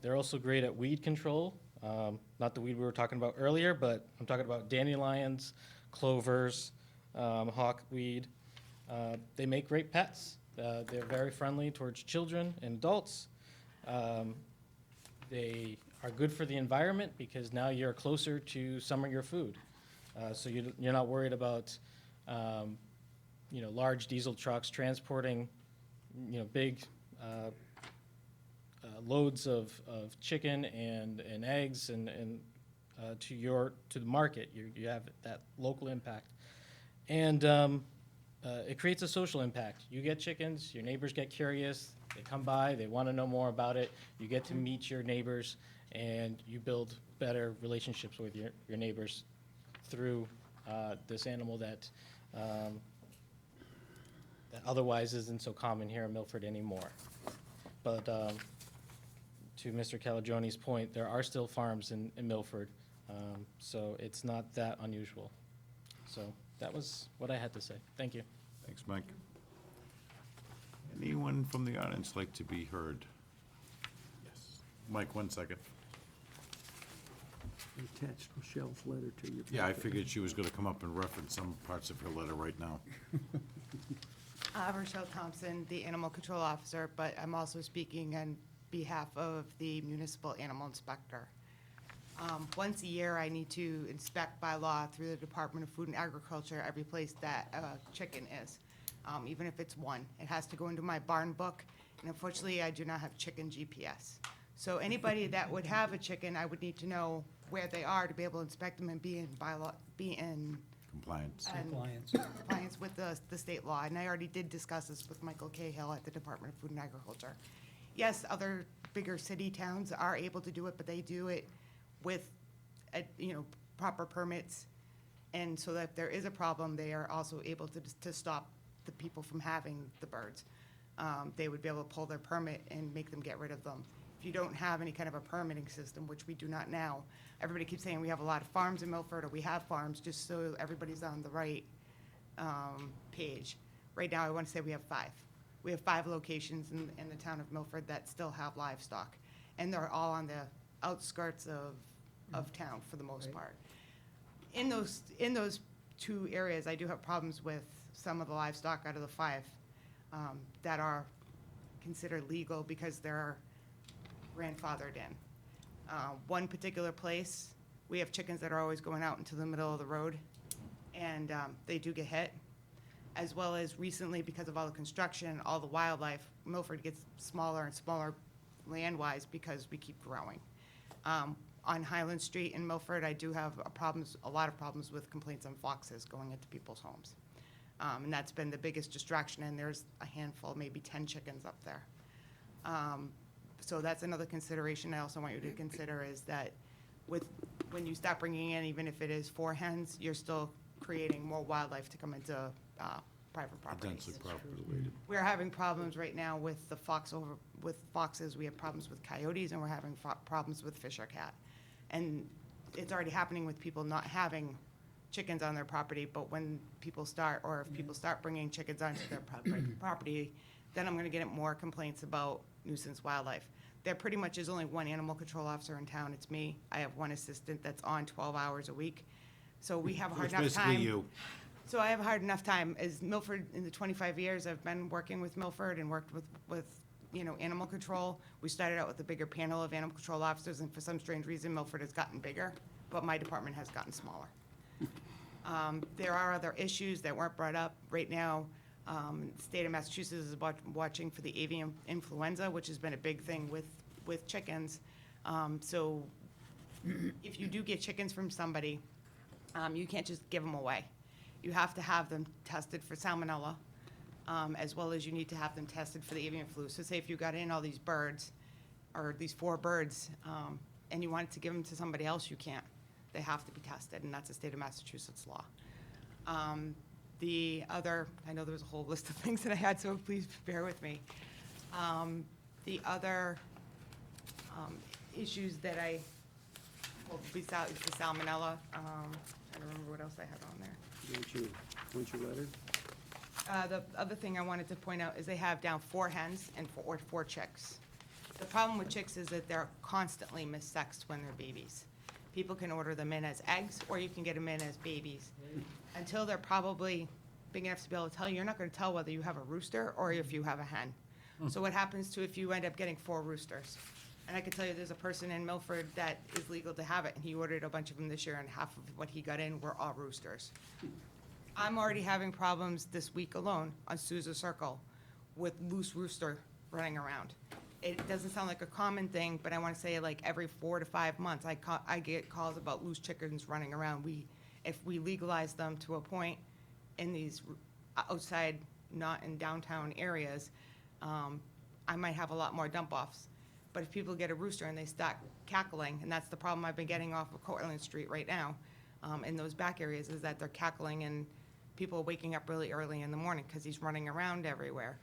S16: They're also great at weed control. Not the weed we were talking about earlier, but I'm talking about dandelions, clovers, hawkweed. They make great pets. They're very friendly towards children and adults. They are good for the environment because now you're closer to some of your food. So you're not worried about, large diesel trucks transporting, big loads of chicken and eggs and to the market. You have that local impact. And it creates a social impact. You get chickens, your neighbors get curious, they come by, they want to know more about it. You get to meet your neighbors, and you build better relationships with your neighbors through this animal that otherwise isn't so common here in Milford anymore. But to Mr. Calagioni's point, there are still farms in Milford, so it's not that unusual. So that was what I had to say. Thank you.
S1: Thanks, Mike. Anyone from the audience like to be heard? Yes. Mike, 1 second.
S3: Attached Michelle's letter to your.
S1: Yeah, I figured she was gonna come up and reference some parts of her letter right now.
S15: Rochelle Thompson, the Animal Control Officer, but I'm also speaking on behalf of the Municipal Animal Inspector. Once a year, I need to inspect by law through the Department of Food and Agriculture every place that a chicken is, even if it's one. It has to go into my barn book, and unfortunately, I do not have chicken GPS. So anybody that would have a chicken, I would need to know where they are to be able to inspect them and be in
S1: Compliance.
S15: compliance with the state law. And I already did discuss this with Michael Cahill at the Department of Food and Agriculture. Yes, other bigger city towns are able to do it, but they do it with, proper permits. And so that if there is a problem, they are also able to stop the people from having the birds. They would be able to pull their permit and make them get rid of them. If you don't have any kind of a permitting system, which we do not now, everybody keeps saying we have a lot of farms in Milford, or we have farms, just so everybody's on the right page. Right now, I want to say we have 5. We have 5 locations in the town of Milford that still have livestock, and they're all on the outskirts of town for the most part. In those 2 areas, I do have problems with some of the livestock out of the 5 that are considered legal because they're grandfathered in. One particular place, we have chickens that are always going out into the middle of the road, and they do get hit. As well as recently, because of all the construction, all the wildlife, Milford gets smaller and smaller land-wise because we keep growing. On Highland Street in Milford, I do have a lot of problems with complaints on foxes going into people's homes. And that's been the biggest distraction, and there's a handful, maybe 10 chickens up there. So that's another consideration I also want you to consider, is that when you stop bringing in, even if it is 4 hens, you're still creating more wildlife to come into private properties.
S1: Densely populated.
S15: We're having problems right now with with foxes. We have problems with coyotes, and we're having problems with fisher cat. And it's already happening with people not having chickens on their property, but when people start, or if people start bringing chickens onto their property, then I'm gonna get more complaints about nuisance wildlife. There pretty much is only one animal control officer in town, it's me. I have one assistant that's on 12 hours a week. So we have a hard enough time.
S1: Basically you.
S15: So I have a hard enough time, as Milford, in the 25 years I've been working with Milford and worked with animal control. We started out with a bigger panel of animal control officers, and for some strange reason, Milford has gotten bigger, but my department has gotten smaller. There are other issues that weren't brought up right now. The state of Massachusetts is watching for the avian influenza, which has been a big thing with chickens. So if you do get chickens from somebody, you can't just give them away. You have to have them tested for salmonella. as well as you need to have them tested for the avian flu. So say if you got in all these birds, or these 4 birds, and you wanted to give them to somebody else, you can't. They have to be tested, and that's a state of Massachusetts law. The other, I know there was a whole list of things that I had, so please bear with me. The other issues that well, besides the salmonella, I don't remember what else I had on there.
S3: Weren't you lettered?
S15: The other thing I wanted to point out is they have down 4 hens and 4 chicks. The problem with chicks is that they're constantly missexed when they're babies. People can order them in as eggs, or you can get them in as babies. Until they're probably big enough to be able to tell you, you're not gonna tell whether you have a rooster or if you have a hen. So what happens to if you end up getting 4 roosters? And I can tell you, there's a person in Milford that is legal to have it, and he ordered a bunch of them this year, and half of what he got in were all roosters. I'm already having problems this week alone on Sousa Circle with loose rooster running around. It doesn't sound like a common thing, but I want to say like every 4 to 5 months, I get calls about loose chickens running around. If we legalize them to a point in these outside, not in downtown areas, I might have a lot more dump-offs. But if people get a rooster and they start cackling, and that's the problem I've been getting off of Cortlandt Street right now, in those back areas, is that they're cackling and people are waking up really early in the morning because he's running around everywhere.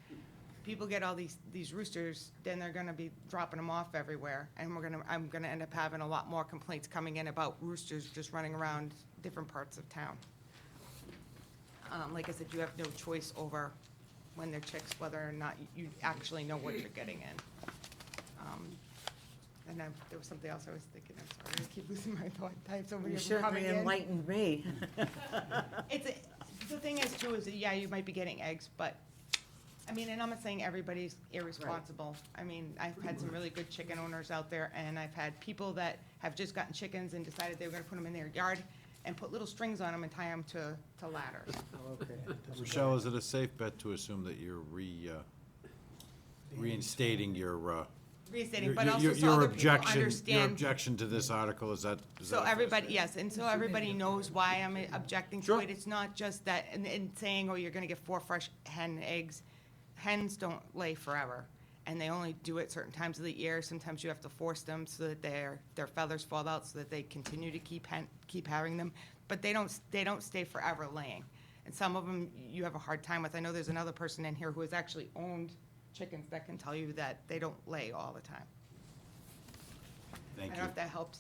S15: People get all these roosters, then they're gonna be dropping them off everywhere, and I'm gonna end up having a lot more complaints coming in about roosters just running around different parts of town. Like I said, you have no choice over when they're chicks, whether or not you actually know what you're getting in. And there was something else I was thinking, I'm sorry, I keep losing my thought. I have so many
S6: You
S15: of them coming
S6: certainly
S15: in.
S6: enlightened me.
S15: The thing is too, is that, yeah, you might be getting eggs, but, I mean, and I'm not saying everybody's irresponsible. I mean, I've had some really good chicken owners out there, and I've had people that have just gotten chickens and decided they were gonna put them in their yard and put little strings on them and tie them to ladders.
S1: Rochelle, is it a safe bet to assume that you're reinstating your,
S15: Restating, but also so
S1: your
S15: other people
S1: objection, your
S15: understand.
S1: objection to this article, is that?
S15: So everybody, yes, and so everybody knows why I'm objecting to
S1: Sure.
S15: it. It's not just that, and saying, oh, you're gonna get 4 fresh hen eggs. Hens don't lay forever, and they only do it certain times of the year. Sometimes you have to force them so that their feathers fall out, so that they continue to keep having them. But they don't stay forever laying. And some of them you have a hard time with. I know there's another person in here who has actually owned chickens that can tell you that they don't lay all the time.
S1: Thank
S15: I don't
S1: you.
S15: know if that helps.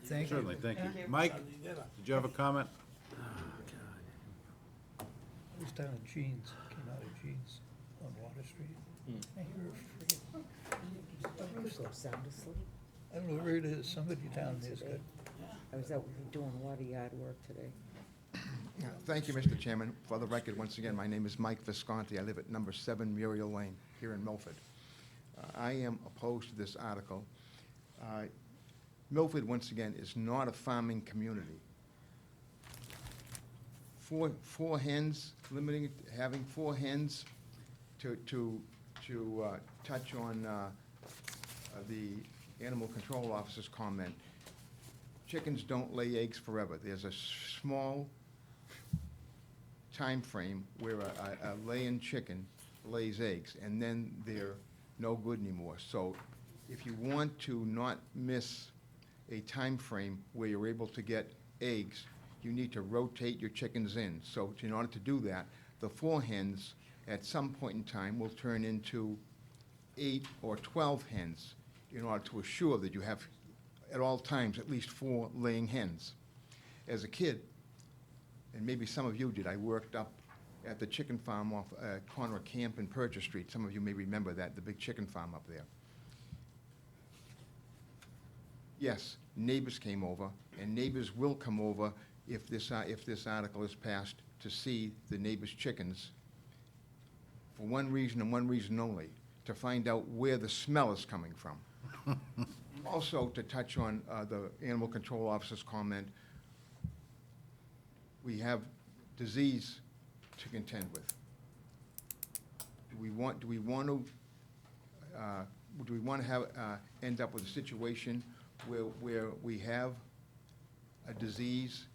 S10: Thank you.
S1: Certainly, thank you.
S15: Thank you.
S1: Mike, did you have a comment?
S10: I was down at Jeans, came out of Jeans on Water Street. I hear a freaking,
S6: Sound asleep.
S10: I don't know where it is, somebody down there's got,
S6: I was out doing a lot of yard work today.
S11: Thank you, Mr. Chairman. For the record, once again, my name is Mike Visconti. I live at number 7 Muriel Lane here in Milford. I am opposed to this article. Milford, once again, is not a farming community. Four hens, limiting, having 4 hens to touch on the animal control officer's comment. Chickens don't lay eggs forever. There's a small time frame where a laying chicken lays eggs, and then they're no good anymore. So if you want to not miss a time frame where you're able to get eggs, you need to rotate your chickens in. So in order to do that, the 4 hens at some point in time will turn into 8 or 12 hens in order to assure that you have at all times at least 4 laying hens. As a kid, and maybe some of you did, I worked up at the chicken farm off corner of Camp and Purchase Street. Some of you may remember that, the big chicken farm up there. Yes, neighbors came over, and neighbors will come over if this article is passed to see the neighbors' chickens for one reason and one reason only, to find out where the smell is coming from. Also, to touch on the animal control officer's comment, we have disease to contend with. Do we want to have end up with a situation where we have a disease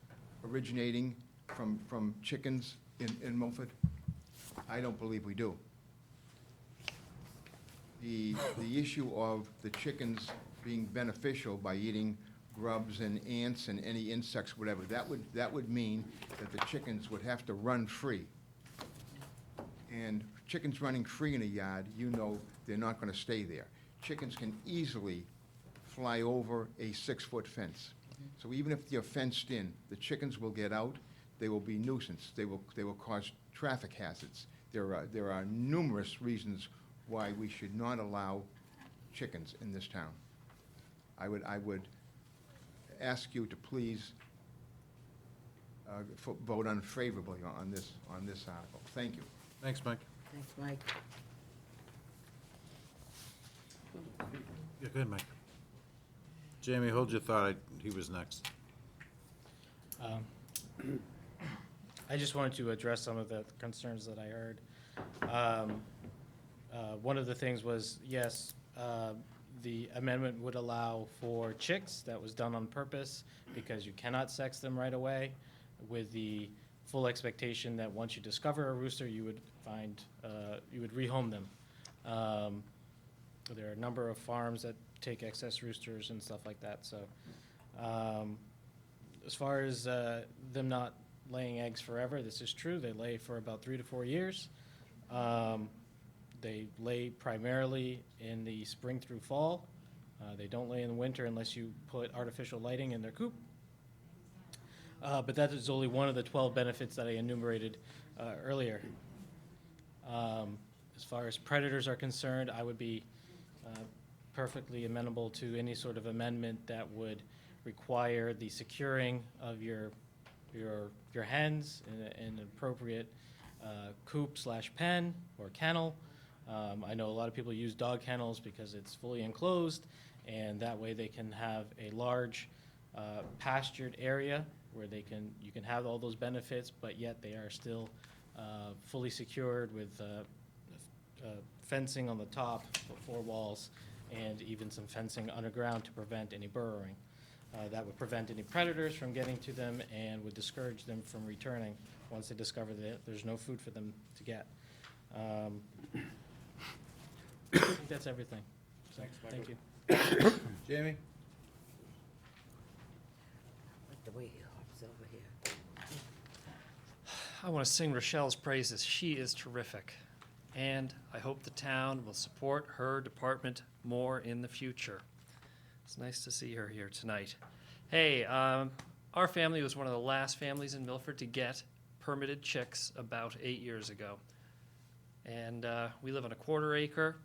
S11: originating from chickens in Milford? I don't believe we do. The issue of the chickens being beneficial by eating grubs and ants and any insects, whatever, that would mean that the chickens would have to run free. And chickens running free in a yard, you know they're not gonna stay there. Chickens can easily fly over a 6-foot fence. So even if you're fenced in, the chickens will get out, they will be nuisance, they will cause traffic hazards. There are numerous reasons why we should not allow chickens in this town. I would ask you to please vote unfavorably on this article. Thank you.
S1: Thanks, Mike.
S6: Thanks, Mike.
S1: Yeah, go ahead, Mike. Jamie, hold your thought. He was next.
S16: I just wanted to address some of the concerns that I heard. One of the things was, yes, the amendment would allow for chicks. That was done on purpose because you cannot sex them right away, with the full expectation that once you discover a rooster, you would rehome them. There are a number of farms that take excess roosters and stuff like that. So as far as them not laying eggs forever, this is true. They lay for about 3 to 4 years. They lay primarily in the spring through fall. They don't lay in the winter unless you put artificial lighting in their coop. But that is only one of the 12 benefits that I enumerated earlier. As far as predators are concerned, I would be perfectly amenable to any sort of amendment that would require the securing of your hens in an appropriate coop/pen or kennel. I know a lot of people use dog kennels because it's fully enclosed, and that way they can have a large pastured area where you can have all those benefits, but yet they are still fully secured with fencing on the top, 4 walls, and even some fencing underground to prevent any burrowing. That would prevent any predators from getting to them and would discourage them from returning once they discover that there's no food for them to get. I think that's everything. So, thank you.
S1: Jamie?
S6: Like the way he hops over here.
S12: I want to sing Rochelle's praises. She is terrific. And I hope the town will support her department more in the future. It's nice to see her here tonight. Hey, our family was one of the last families in Milford to get permitted chicks about 8 years ago. And we live on a 1/4 acre,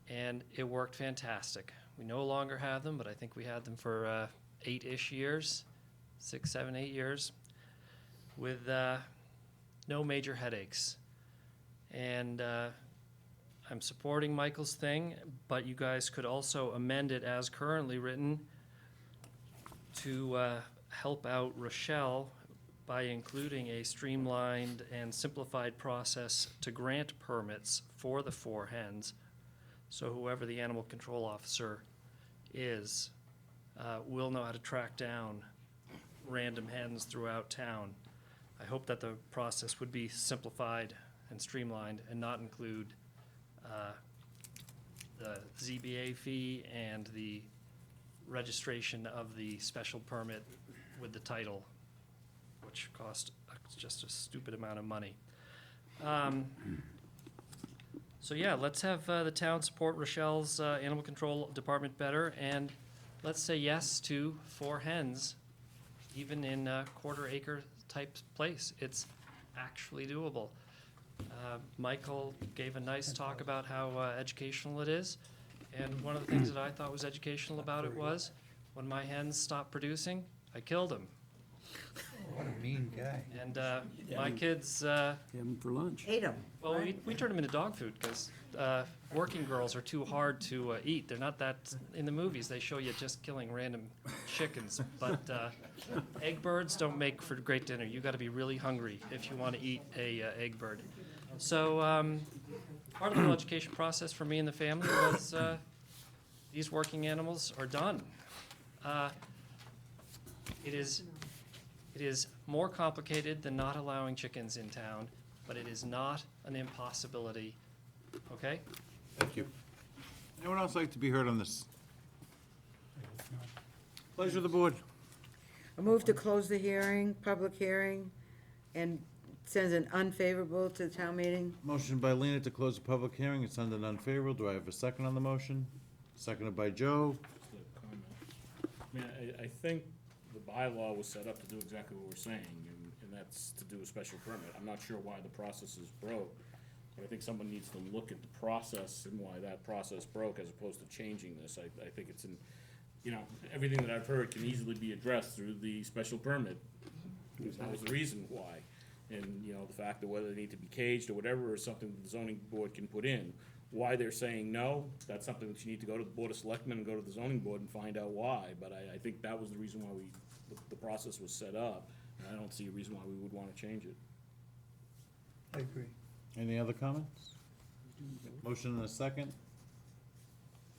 S12: and it worked fantastic. We no longer have them, but I think we had them for 8-ish years, 6, 7, 8 years, with no major headaches. And I'm supporting Michael's thing, but you guys could also amend it as currently written to help out Rochelle by including a streamlined and simplified process to grant permits for the 4 hens. So whoever the animal control officer is will know how to track down random hens throughout town. I hope that the process would be simplified and streamlined and not include the ZBA fee and the registration of the special permit with the title, which cost just a stupid amount of money. So yeah, let's have the town support Rochelle's animal control department better, and let's say yes to 4 hens, even in a 1/4 acre type place. It's actually doable. Michael gave a nice talk about how educational it is, and one of the things that I thought was educational about it was, when my hens stopped producing, I killed them.
S10: What a mean guy.
S12: And my kids,
S3: Have them for lunch.
S6: Ate them.
S12: well, we turned them into dog food because working girls are too hard to eat. They're not that, in the movies, they show you just killing random chickens. But egg birds don't make for great dinner. You got to be really hungry if you want to eat a egg bird. So part of the whole education process for me and the family was these working animals are done. It is more complicated than not allowing chickens in town. but it is not an impossibility, okay?
S1: Thank you. Anyone else like to be heard on this? Pleasure of the board.
S6: I move to close the hearing, public hearing, and sends an unfavorable to the town meeting.
S1: Motion by Lena to close the public hearing, it's under unfavorable. Do I have a second on the motion? Seconded by Joe.
S2: Just a comment. I mean, I think the bylaw was set up to do exactly what we're saying, and that's to do a special permit. I'm not sure why the process is broke, but I think someone needs to look at the process and why that process broke as opposed to changing this. I think it's in, you know, everything that I've heard can easily be addressed through the special permit. That was the reason why. And, you know, the fact that whether they need to be caged or whatever is something that the zoning board can put in. Why they're saying no, that's something that you need to go to the Board of Selectmen and go to the zoning board and find out why. But I think that was the reason why the process was set up, and I don't see a reason why we would want to change it.
S10: I agree.
S1: Any other comments? Motion and a second.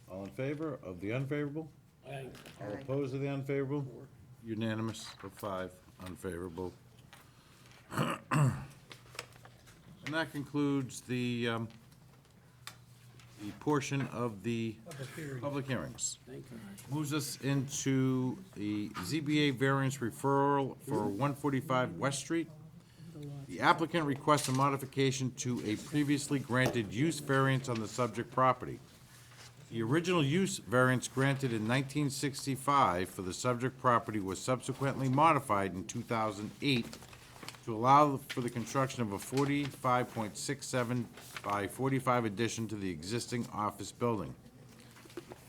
S1: All in favor of the unfavorable? All opposed to the unfavorable? Unanimous of 5 unfavorable. And that concludes the portion of the public hearings. Moves us into the ZBA variance referral for 145 West Street. The applicant requests a modification to a previously granted use variance on the subject property. The original use variance granted in 1965 for the subject property was subsequently modified in 2008 to allow for the construction of a 45.67 by 45 addition to the existing office building.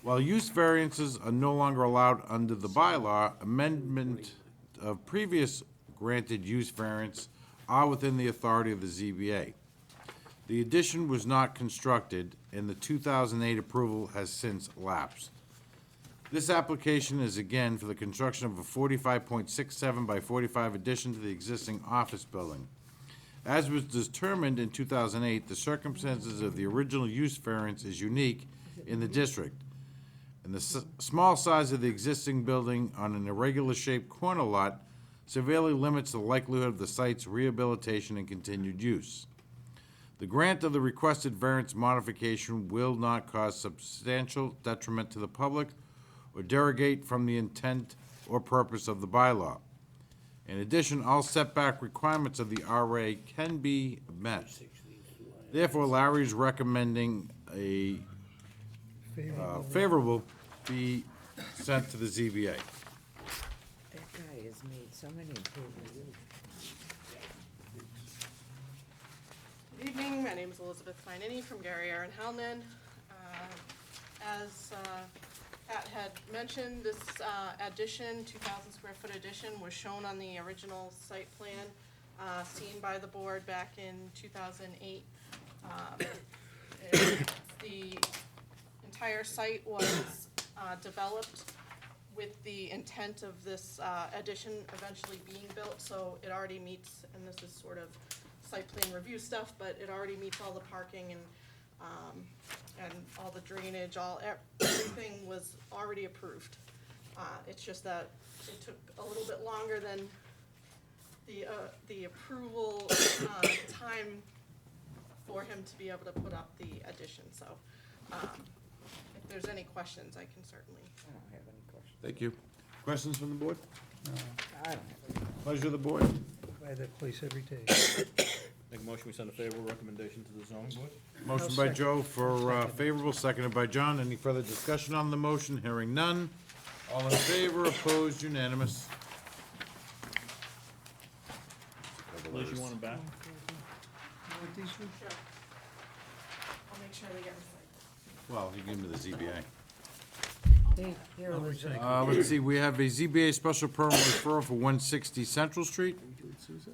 S1: While use variances are no longer allowed under the bylaw, amendment of previous granted use variance are within the authority of the ZBA. The addition was not constructed, and the 2008 approval has since lapsed. This application is again for the construction of a 45.67 by 45 addition to the existing office building. As was determined in 2008, the circumstances of the original use variance is unique in the district, and the small size of the existing building on an irregular-shaped corner lot severely limits the likelihood of the site's rehabilitation and continued use. The grant of the requested variance modification will not cause substantial detriment to the public or derogate from the intent or purpose of the bylaw. In addition, all setback requirements of the RA can be met. Therefore, Larry is recommending a favorable be sent to the ZBA.
S6: That guy has made so many improvements.
S4: Good evening, my name is Elizabeth Finini from Gary Aaron Hellman. As Pat had mentioned, this addition, 2,000 square foot addition, was shown on the original site plan seen by the board back in 2008. The entire site was developed with the intent of this addition eventually being built, so it already meets, and this is sort of site plan review stuff, but it already meets all the parking and all the drainage, everything was already approved. It's just that it took a little bit longer than the approval time for him to be able to put up the addition, so if there's any questions, I can certainly.
S6: I don't have any questions.
S1: Thank you. Questions from the board?
S6: I don't have any.
S1: Pleasure of the board.
S10: Buy that place every day.
S2: Make a motion, we send a favorable recommendation to the zoning board?
S1: Motion by Joe for favorable, seconded by John. Any further discussion on the motion? Hearing none. All in favor, opposed, unanimous.
S2: Liz, you want them back?
S4: Sure. I'll make sure they get recycled.
S1: Well, you give them to the ZBA.
S6: Here it was.
S1: Let's see, we have a ZBA special permit referral for 160 Central Street.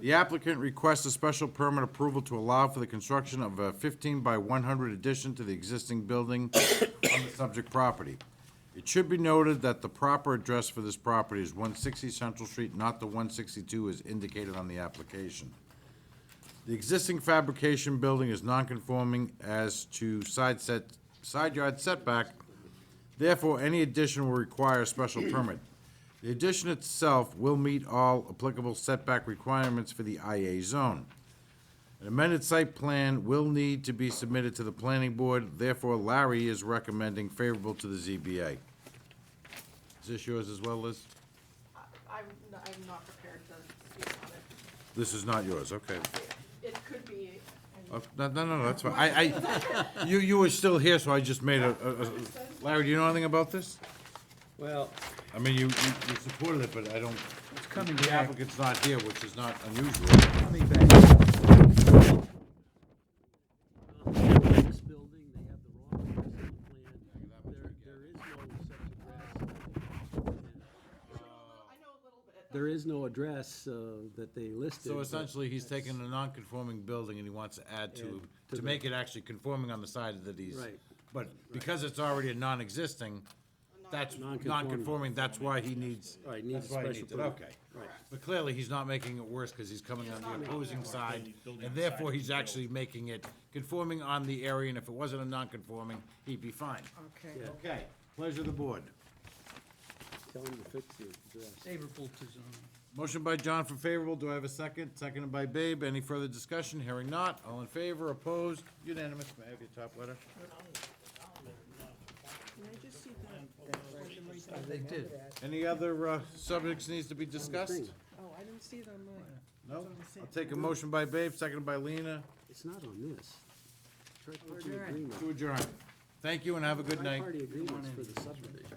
S1: The applicant requests a special permit approval to allow for the construction of a 15 by 100 addition to the existing building on the subject property. It should be noted that the proper address for this property is 160 Central Street, not the 162 as indicated on the application. The existing fabrication building is non-conforming as to side yard setback. Therefore, any addition will require a special permit. The addition itself will meet all applicable setback requirements for the IA zone. An amended site plan will need to be submitted to the planning board, therefore Larry is recommending favorable to the ZBA. Is this yours as well, Liz?
S4: I'm not prepared to speak on it.
S1: This is not yours, okay.
S4: It could be.
S1: No, that's fine. You were still here, so I just made Larry, do you know anything about this?
S3: Well,
S1: I mean, you supported it, but I don't,
S10: It's coming
S1: the
S10: back,
S1: applicant's not here, which is not unusual.
S10: coming back.
S3: this building, they have the wrong address on the plan. There is no such address. There is no address that they listed.
S1: So
S3: but
S1: essentially, he's taking a non-conforming building and he wants to add to
S3: the-
S1: make it actually conforming on the side that he's.
S3: Right.
S1: But because it's already a non-existing, that's
S3: Non-conforming.
S1: non-conforming, that's why he needs.
S3: Right, needs
S1: that's why he
S3: special
S1: needs it,
S3: permit.
S1: Okay.
S3: Right.
S1: But clearly, he's not making it worse because he's coming on the opposing side, and therefore he's actually making it conforming on the area, and if it wasn't a non-conforming, he'd be fine.
S6: Okay.
S3: Yeah.
S1: Okay, pleasure of the board.
S3: Tell them to fix the address.
S10: Favorable to zoning.
S1: Motion by John for favorable, do I have a second? Seconded by Babe, any further discussion? Hearing not, all in favor, opposed, unanimous, may I have your top letter?
S4: Can I just see that?
S10: They did.
S1: Any other subjects needs to be discussed?
S4: Oh, I didn't see it on mine.
S1: No? I'll take a motion by Babe, seconded by Lena,
S3: It's not on this. Tri-party
S6: Adjourn.
S3: agreement.
S1: to adjourn. Thank you and have a good night.
S3: Tri-party agreements for the subdivision.